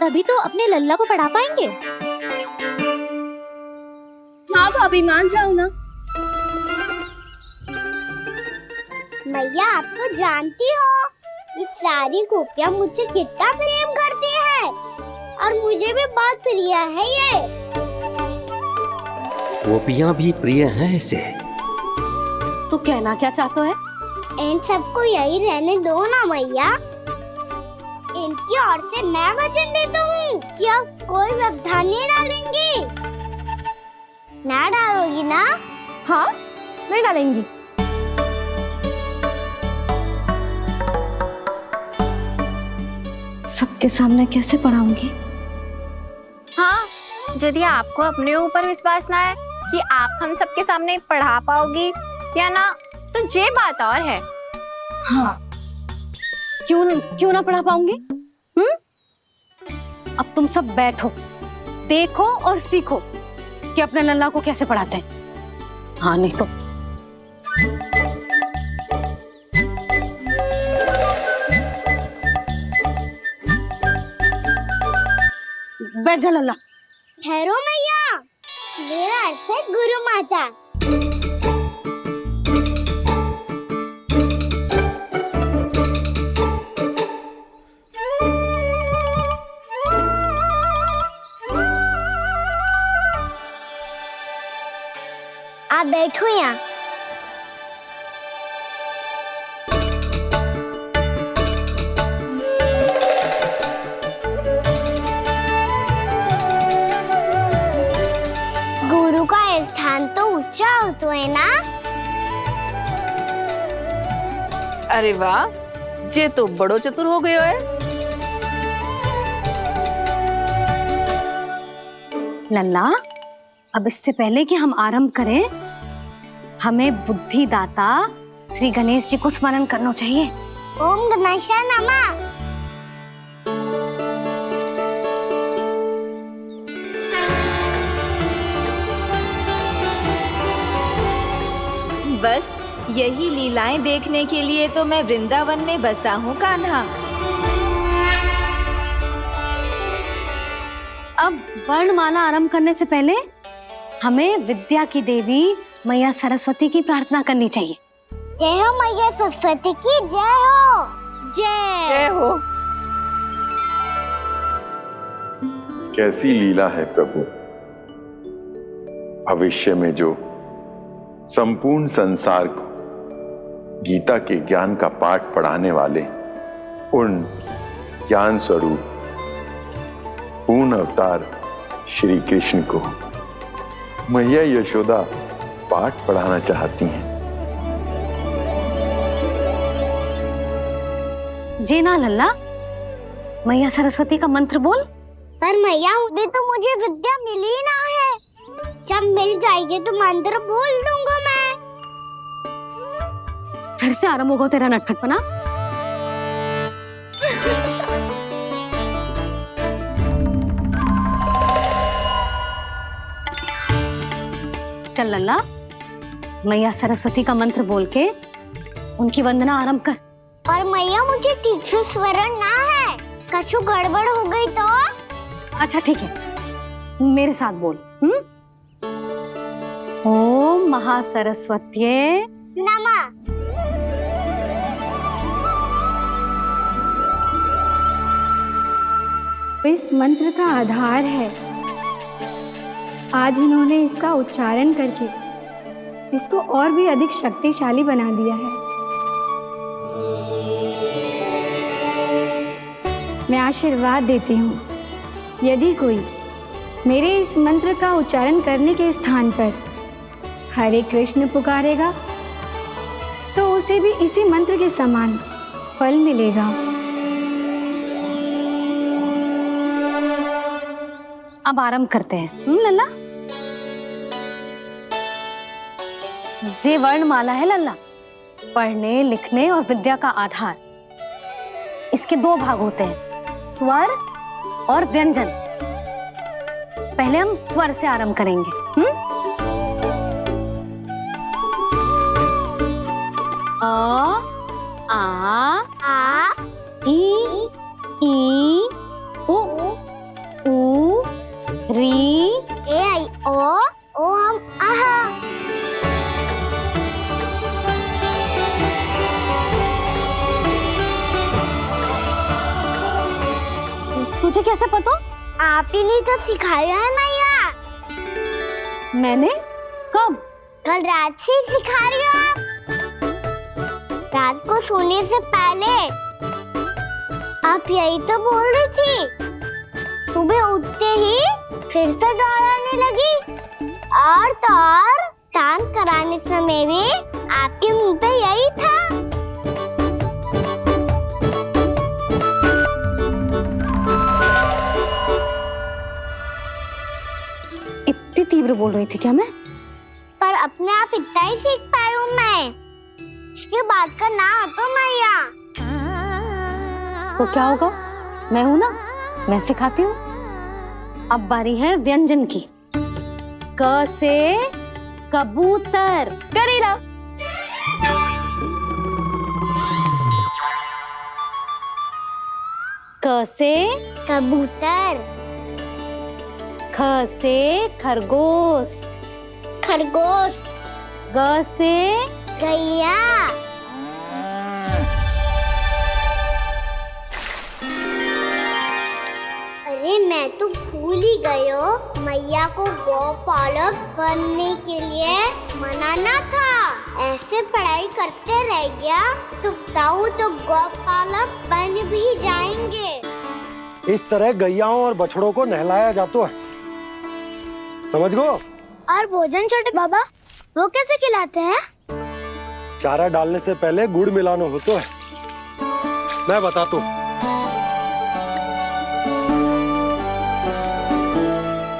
तभी तो अपने लल्ला को पढ़ा पाएंगे। हाँ भाभी, मान जाओ ना। मैया, आप तो जानती हो ये सारी गोपियां मुझसे कितना प्रेम करती है, और मुझे भी बहुत प्रिय है ये। गोपियां भी प्रिय हैं इसे। तू कहना क्या चाहता है? इन सबको यही रहने दो ना मैया। इनकी ओर से मैं वचन देता हूँ कि आप कोई व्यवधान नहीं डालेंगी। ना डालोगी ना? हाँ, नहीं डालेंगी। सबके सामने कैसे पढ़ाऊंगी? हाँ, यदि आपको अपने ऊपर विश्वास ना है कि आप हम सबके सामने पढ़ा पाओगी या ना, तो ये बात और है। हाँ, क्यों ना पढ़ा पाऊंगी? अब तुम सब बैठो, देखो और सीखो कि अपने लल्ला को कैसे पढ़ाते हैं। हाँ नहीं तो बैठ जा लल्ला। ठहरो मैया, मेरा अर्थ है गुरु माता। आप बैठो यहाँ। गुरु का स्थान तो ऊंचा होता है ना? अरे वाह, जे तो बड़ो चतुर हो गयो है। लल्ला, अब इससे पहले कि हम आरंभ करें, हमें बुद्धिदाता श्री गणेश जी को स्मरण करना चाहिए। ओम गणेशाय नमः। बस यही लीलाएं देखने के लिए तो मैं वृंदावन में बसा हूँ कान्हा। अब वर्णमाला आरंभ करने से पहले हमें विद्या की देवी मैया सरस्वती की प्रार्थना करनी चाहिए। जय हो मैया सरस्वती की जय हो। जय हो। कैसी लीला है प्रभु, भविष्य में जो संपूर्ण संसार को गीता के ज्ञान का पाठ पढ़ाने वाले उन ज्ञान स्वरूप पूर्ण अवतार श्री कृष्ण को मैया यशोदा पाठ पढ़ाना चाहती हैं। जी ना लल्ला, मैया सरस्वती का मंत्र बोल। पर मैया अभी तो मुझे विद्या मिली ना है, जब मिल जाएगी तो मंत्र बोल दूंगा मैं। फिर से आरंभ होगा तेरा नटखटपना। चल लल्ला, मैया सरस्वती का मंत्र बोल के उनकी वंदना आरंभ कर। और मैया मुझे ठीक से स्मरण ना है, कछु गड़बड़ हो गई तो? अच्छा ठीक है, मेरे साथ बोल। ओम महासरस्वत्ये नमः। इस मंत्र का आधार है। आज इन्होंने इसका उच्चारण करके इसको और भी अधिक शक्तिशाली बना दिया है। मैं आशीर्वाद देती हूँ, यदि कोई मेरे इस मंत्र का उच्चारण करने के स्थान पर हरे कृष्ण पुकारेगा तो उसे भी इसी मंत्र के समान फल मिलेगा। अब आरंभ करते हैं। लल्ला, जे वर्णमाला है लल्ला, पढ़ने लिखने और विद्या का आधार। इसके दो भाग होते हैं, स्वर और व्यंजन। पहले हम स्वर से आरंभ करेंगे। अ, आ, ई, उ, री, ए आई ओ हम आहा। तुझे कैसे पता? आप ही ने तो सिखाया है मैया। मैंने? कब? कल रात से सिखा रही हो आप। रात को सोने से पहले आप यही तो बोल रही थी। सुबह उठते ही फिर से दोहराने लगी, और तो और चांद कराने समय भी आपके मुंह पे यही था। इतनी तीव्र बोल रही थी क्या मैं? पर अपने आप इतना ही सीख पाई हूँ मैं। मुझे बात करना तो मैया। तो क्या होगा, मैं हूं ना, मैं सिखाती हूँ। अब बारी है व्यंजन की। क से कबूतर। करेला। क से कबूतर। ख से खरगोश। खरगोश। ग से गैया। अरे मैं तो भूल ही गयो, मैया को गौपालक बनने के लिए मनाना था। ऐसे पढ़ाई करते रह गया तो ताऊ तो गौपालक बन भी जाएंगे। इस तरह गैयाओं और बछड़ों को नहलाया जाता है, समझ गो। और भोजन छोटे बाबा वो कैसे खिलाते हैं? चारा डालने से पहले गुड़ मिलाना होता है, मैं बताता हूँ।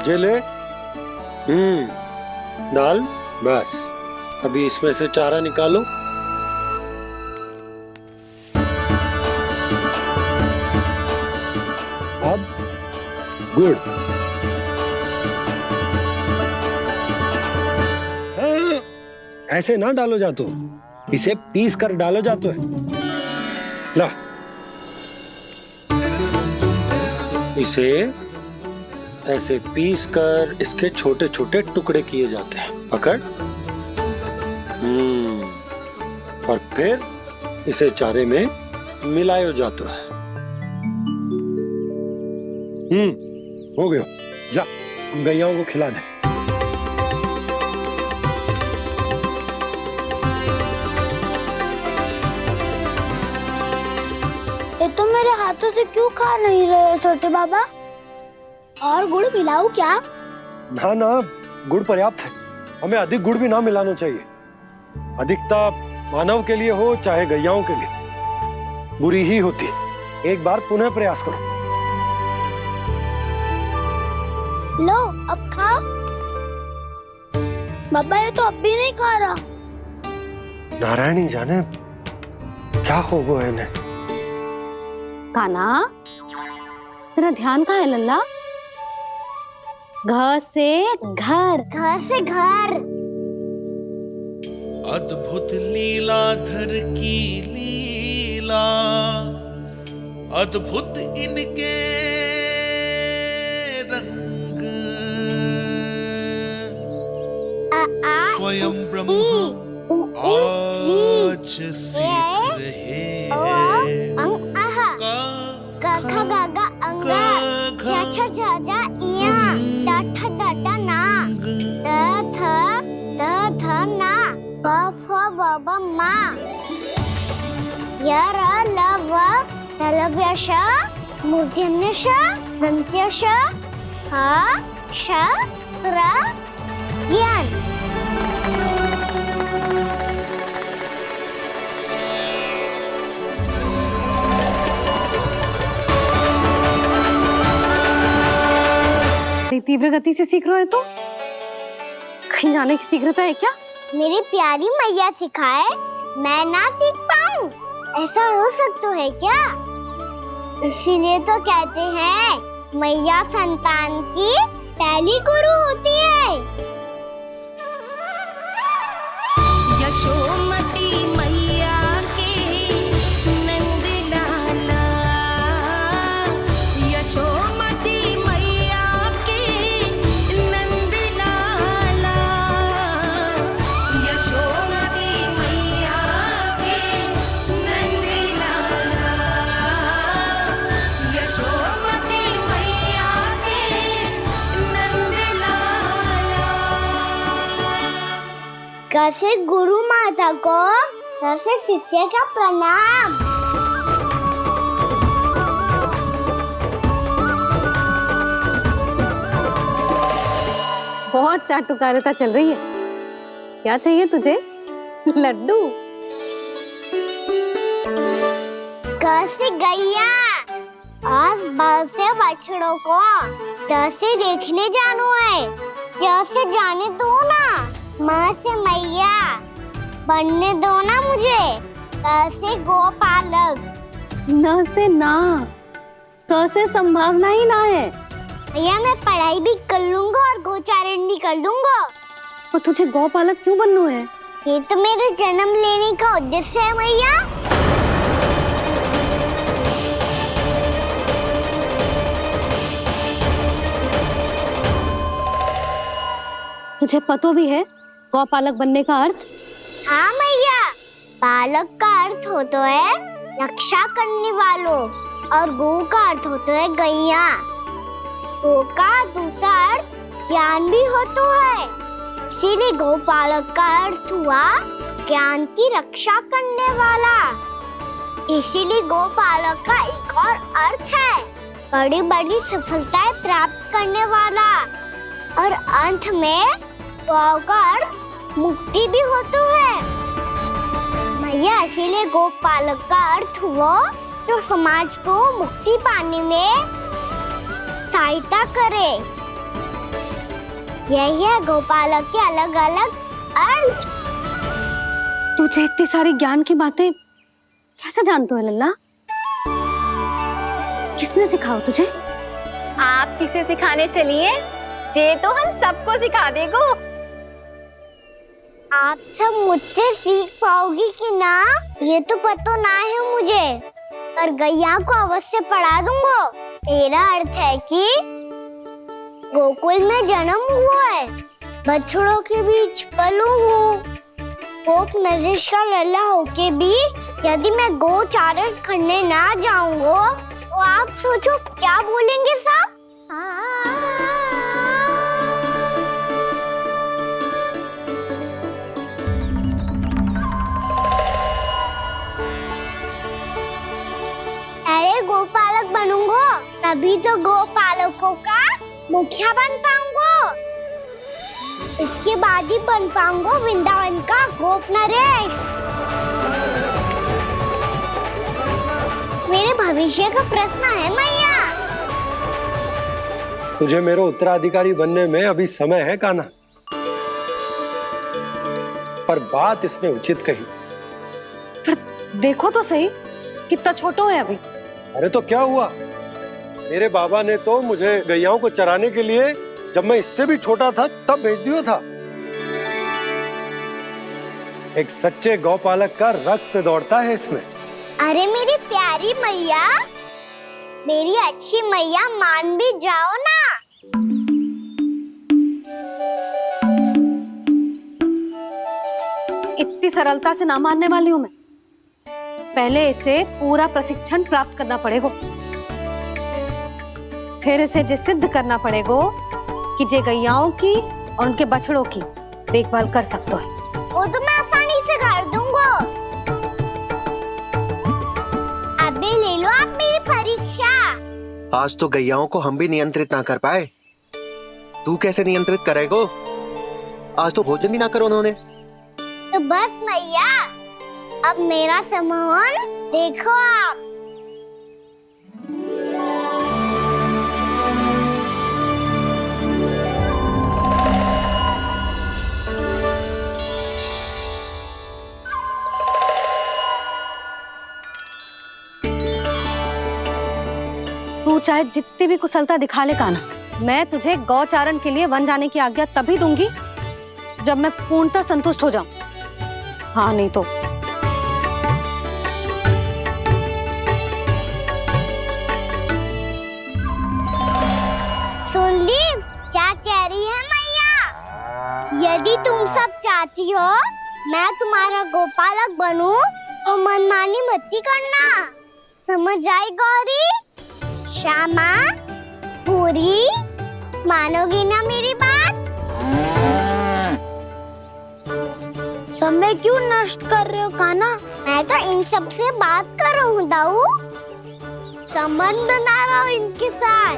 जे ले, डाल, बस। अभी इसमें से चारा निकालो। अब गुड़। ऐसे ना डालो जातो, इसे पीस कर डालो जातो है। ला, इसे ऐसे पीस कर इसके छोटे छोटे टुकड़े किए जाते हैं। पकड़। और फिर इसे चारे में मिलाया जाता है। हो गया, जा हम गैयाओं को खिला दे। ये तो मेरे हाथों से क्यों खा नहीं रहे छोटे बाबा? और गुड़ मिलाऊं क्या? ना ना, गुड़ पर्याप्त है। हमें अधिक गुड़ भी ना मिलाना चाहिए। अधिकता मानव के लिए हो चाहे गैयाओं के लिए बुरी ही होती है। एक बार पुनः प्रयास करो। लो अब खाओ। बाबा ये तो अब भी नहीं खा रहा। नारायणी जाने क्या हो गया इन्हें। काना, तेरा ध्यान कहाँ है लल्ला? घ से घर। घर से घर। अद्भुत लीलाधर की लीला, अद्भुत इनके रंग, स्वयं ब्रह्म आज सीख रहे हैं। गा गा गा अंगा, छा छा छा जा इया, टा ठा डा डा ना, द ध ना, ब फ ब ब मा, य र ल व ललव्य श, मूर्धन्य श, दन्त्य श, ह श र ज्ञान। तीव्र गति से सीख रहे हो तो कहीं जाने की शीघ्रता है क्या? मेरी प्यारी मैया सिखाए, मैं ना सीख पाऊं, ऐसा हो सकता है क्या? इसीलिए तो कहते हैं मैया संतान की पहली गुरु होती है। यशोमती मैया की नंद लाला, यशोमती मैया की नंद लाला, यशोमती मैया की नंद लाला, यशोमती मैया की नंद लाला। कैसे गुरु माता को, कैसे शिष्य का प्रणाम। बहुत चाटुकारिता चल रही है। क्या चाहिए तुझे? लड्डू। कैसे गैया, आज बाल से बछड़ों को कैसे देखने जानो है, जैसे जाने दो ना, माँ से मैया बनने दो ना मुझे। से गोपालक। न से ना, स से संभावना ही ना है। भैया मैं पढ़ाई भी कर लूंगा और गोचारण भी कर लूंगा। और तुझे गौपालक क्यों बनना है? ये तो मेरे जन्म लेने का उद्देश्य है भैया। तुझे पता भी है गौपालक बनने का अर्थ? हाँ भैया, पालक का अर्थ होता है रक्षा करने वालों और गौ का अर्थ होता है गैया। गौ का दूसरा अर्थ ज्ञान भी होता है, इसीलिए गौपालक का अर्थ हुआ ज्ञान की रक्षा करने वाला। इसीलिए गौपालक का एक और अर्थ है बड़ी बड़ी सफलताएं प्राप्त करने वाला। और अंत में गौ का अर्थ मुक्ति भी होता है भैया। इसीलिए गौपालक का अर्थ हुआ जो समाज को मुक्ति पाने में सहायता करे। यही है गोपालक के अलग अलग अर्थ। तुझे इतनी सारी ज्ञान की बातें कैसे जानते हो लल्ला? किसने सिखाओ तुझे? आप किसे सिखाने चलिए, जे तो हम सबको सिखा देगो। आप सब मुझसे सीख पाओगी कि ना ये तो पता ना है मुझे, पर गैया को अवश्य पढ़ा दूंगा। मेरा अर्थ है कि गोकुल में जन्म हुआ है, बछड़ों के बीच पलू हूँ। गोप नरेश का लल्ला होके भी यदि मैं गोचारण करने ना जाऊंगा तो आप सोचो क्या बोलेंगे साहब? अरे गोपालक बनूंगा तभी तो गोपालकों का मुखिया बन पाऊंगा। इसके बाद ही बन पाऊंगा वृंदावन का गोप नरेश। मेरे भविष्य का प्रश्न है मैया। तुझे मेरा उत्तराधिकारी बनने में अभी समय है कान्हा, पर बात इसने उचित कही। पर देखो तो सही कितना छोटो है अभी। अरे तो क्या हुआ, मेरे बाबा ने तो मुझे गैयाओं को चराने के लिए जब मैं इससे भी छोटा था तब भेज दिया था। एक सच्चे गौपालक का रक्त दौड़ता है इसमें। अरे मेरी प्यारी मैया, मेरी अच्छी मैया, मान भी जाओ ना। इतनी सरलता से ना मानने वाली हूं मैं। पहले इसे पूरा प्रशिक्षण प्राप्त करना पड़ेगा, फिर इसे जे सिद्ध करना पड़ेगा कि जे गैयाओं की और उनके बछड़ों की देखभाल कर सकता है। वो तो मैं आसानी से कर दूंगा। अबे ले लो आप मेरी परीक्षा। आज तो गैयाओं को हम भी नियंत्रित ना कर पाए, तू कैसे नियंत्रित करेगो? आज तो भोजन भी ना करो उन्होंने। तो बस मैया, अब मेरा सम्मान देखो आप। तू चाहे जितनी भी कुशलता दिखा ले कान्हा, मैं तुझे गौचारण के लिए वन जाने की आज्ञा तभी दूंगी जब मैं पूर्णतः संतुष्ट हो जाऊं। हाँ नहीं तो सुन ली क्या कह रही है मैया? यदि तुम सब चाहती हो मैं तुम्हारा गोपालक बनूं तो मनमानी मत करना, समझ आई गौरी? श्यामा, पूरी, मानोगी ना मेरी बात? समय क्यों नष्ट कर रहे हो कान्हा? मैं तो इन सब से बात कर रहा हूँ दाऊ, संबंध बना रहा हूँ इनके साथ।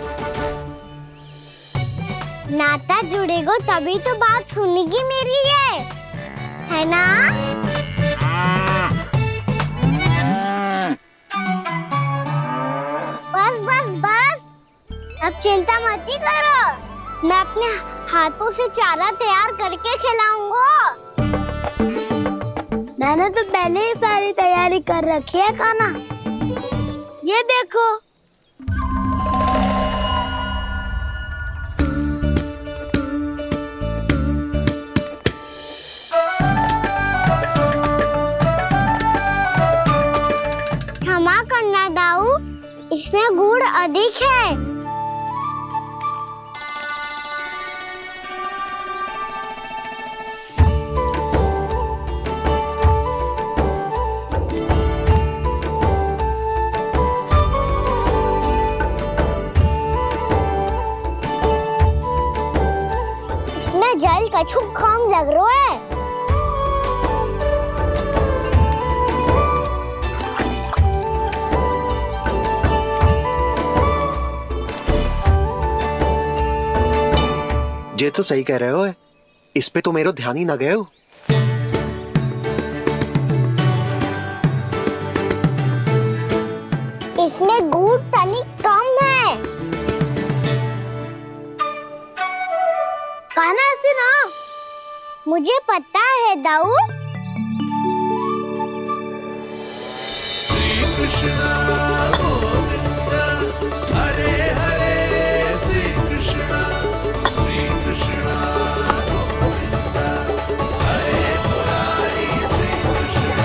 नाता जुड़ेगा तभी तो बात सुनेगी मेरी, ये है ना? बस बस बस, अब चिंता मत ही करो, मैं अपने हाथों से चारा तैयार करके खिलाऊंगा। मैंने तो पहले ही सारी तैयारी कर रखी है कान्हा। ये देखो। क्षमा करना दाऊ, इसमें गुड़ अधिक है। इसमें जल कछु कम लग रहा है। ये तो सही कह रहे हो, इस पे तो मेरो ध्यान ही ना गए हो। इसमें गुड़ तनिक कम है। कान्हा ऐसे ना। मुझे पता है दाऊ। श्री कृष्ण गोविंद हरे हरे, श्री कृष्ण गोविंद हरे मुरारी, श्री कृष्ण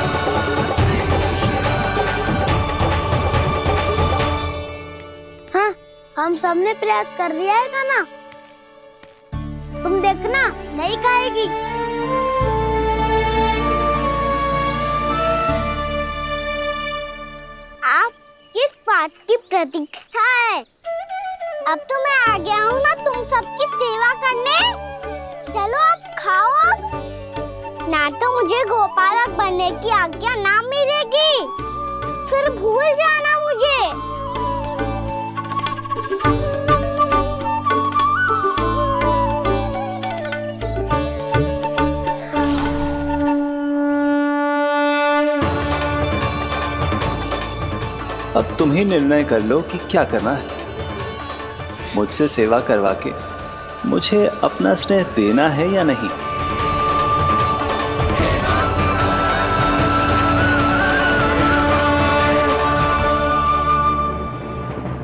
हाँ, हम सबने प्रयास कर लिया है कान्हा। तुम देखना नहीं खाएगी। आप किस बात की प्रतीक्षा है? अब तो मैं आ गया हूँ ना तुम सबकी सेवा करने। चलो अब खाओ अब। ना तो मुझे गोपालक बनने की आज्ञा ना मिलेगी, फिर भूल जाना मुझे। अब तुम ही निर्णय कर लो कि क्या करना है। मुझसे सेवा करवा के मुझे अपना स्नेह देना है या नहीं।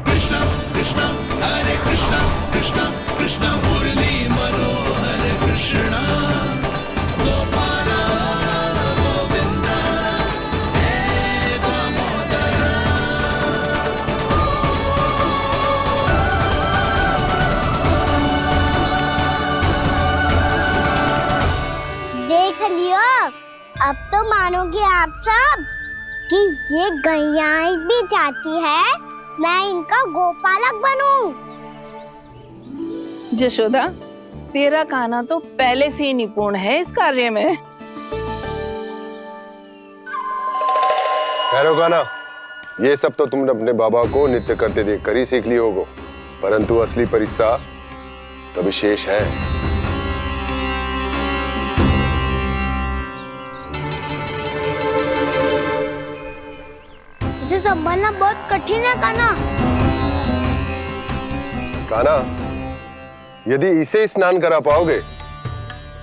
कृष्ण कृष्ण हरे कृष्ण कृष्ण कृष्ण मुरली मनोहर कृष्ण गोपाल गोविंद हे दामोदर। देख लियो, अब तो मानोगे आप सब कि ये गैयाएं भी चाहती है मैं इनका गोपालक बनूं। जशोदा, तेरा कान्हा तो पहले से ही निपुण है इस कार्य में। खैर होगा ना, ये सब तो तुमने अपने बाबा को नित्य करते देखकर ही सीख ली होगो, परंतु असली परिस्सा तो विशेष है। उसे संभालना बहुत कठिन है कान्हा। कान्हा, यदि इसे स्नान करा पाओगे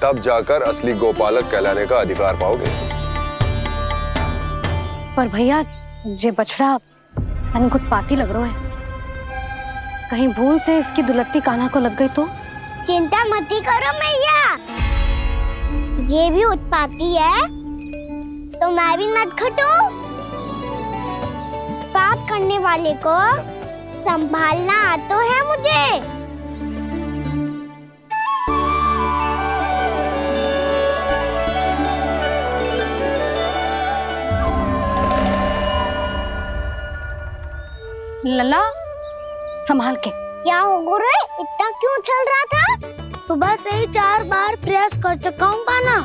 तब जाकर असली गोपालक कहलाने का अधिकार पाओगे। पर भैया, ये बछड़ा तनिक उत्पाती लग रहा है। कहीं भूल से इसकी दुलत्ती कान्हा को लग गई तो? चिंता मत करो मैया, ये भी उत्पाती है तो मैं भी नटखटू। पाप करने वाले को संभालना आता है मुझे। लला, संभाल के। क्या हो गुरु, इतना क्यों चल रहा था? सुबह से ही 4 बार प्रयास कर चुका हूँ कान्हा,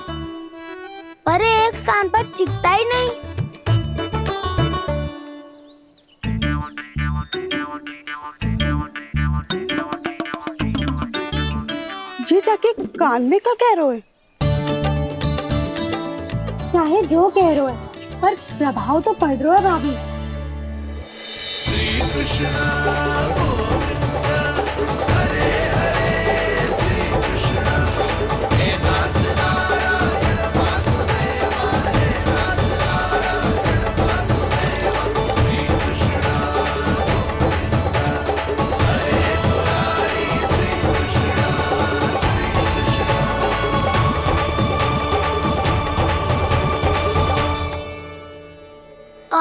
पर एक स्थान पर टिकता ही नहीं। जी जाके कान में क्या कह रहे हो? चाहे जो कह रहे हो, पर प्रभाव तो पड़ रहा है भाभी। श्री कृष्ण गोविंद हरे हरे, श्री कृष्ण हे नाथ नारायण वासुदेव हे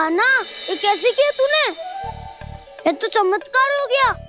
कान्हा, ये कैसे किया तूने? ये तो चमत्कार हो गया।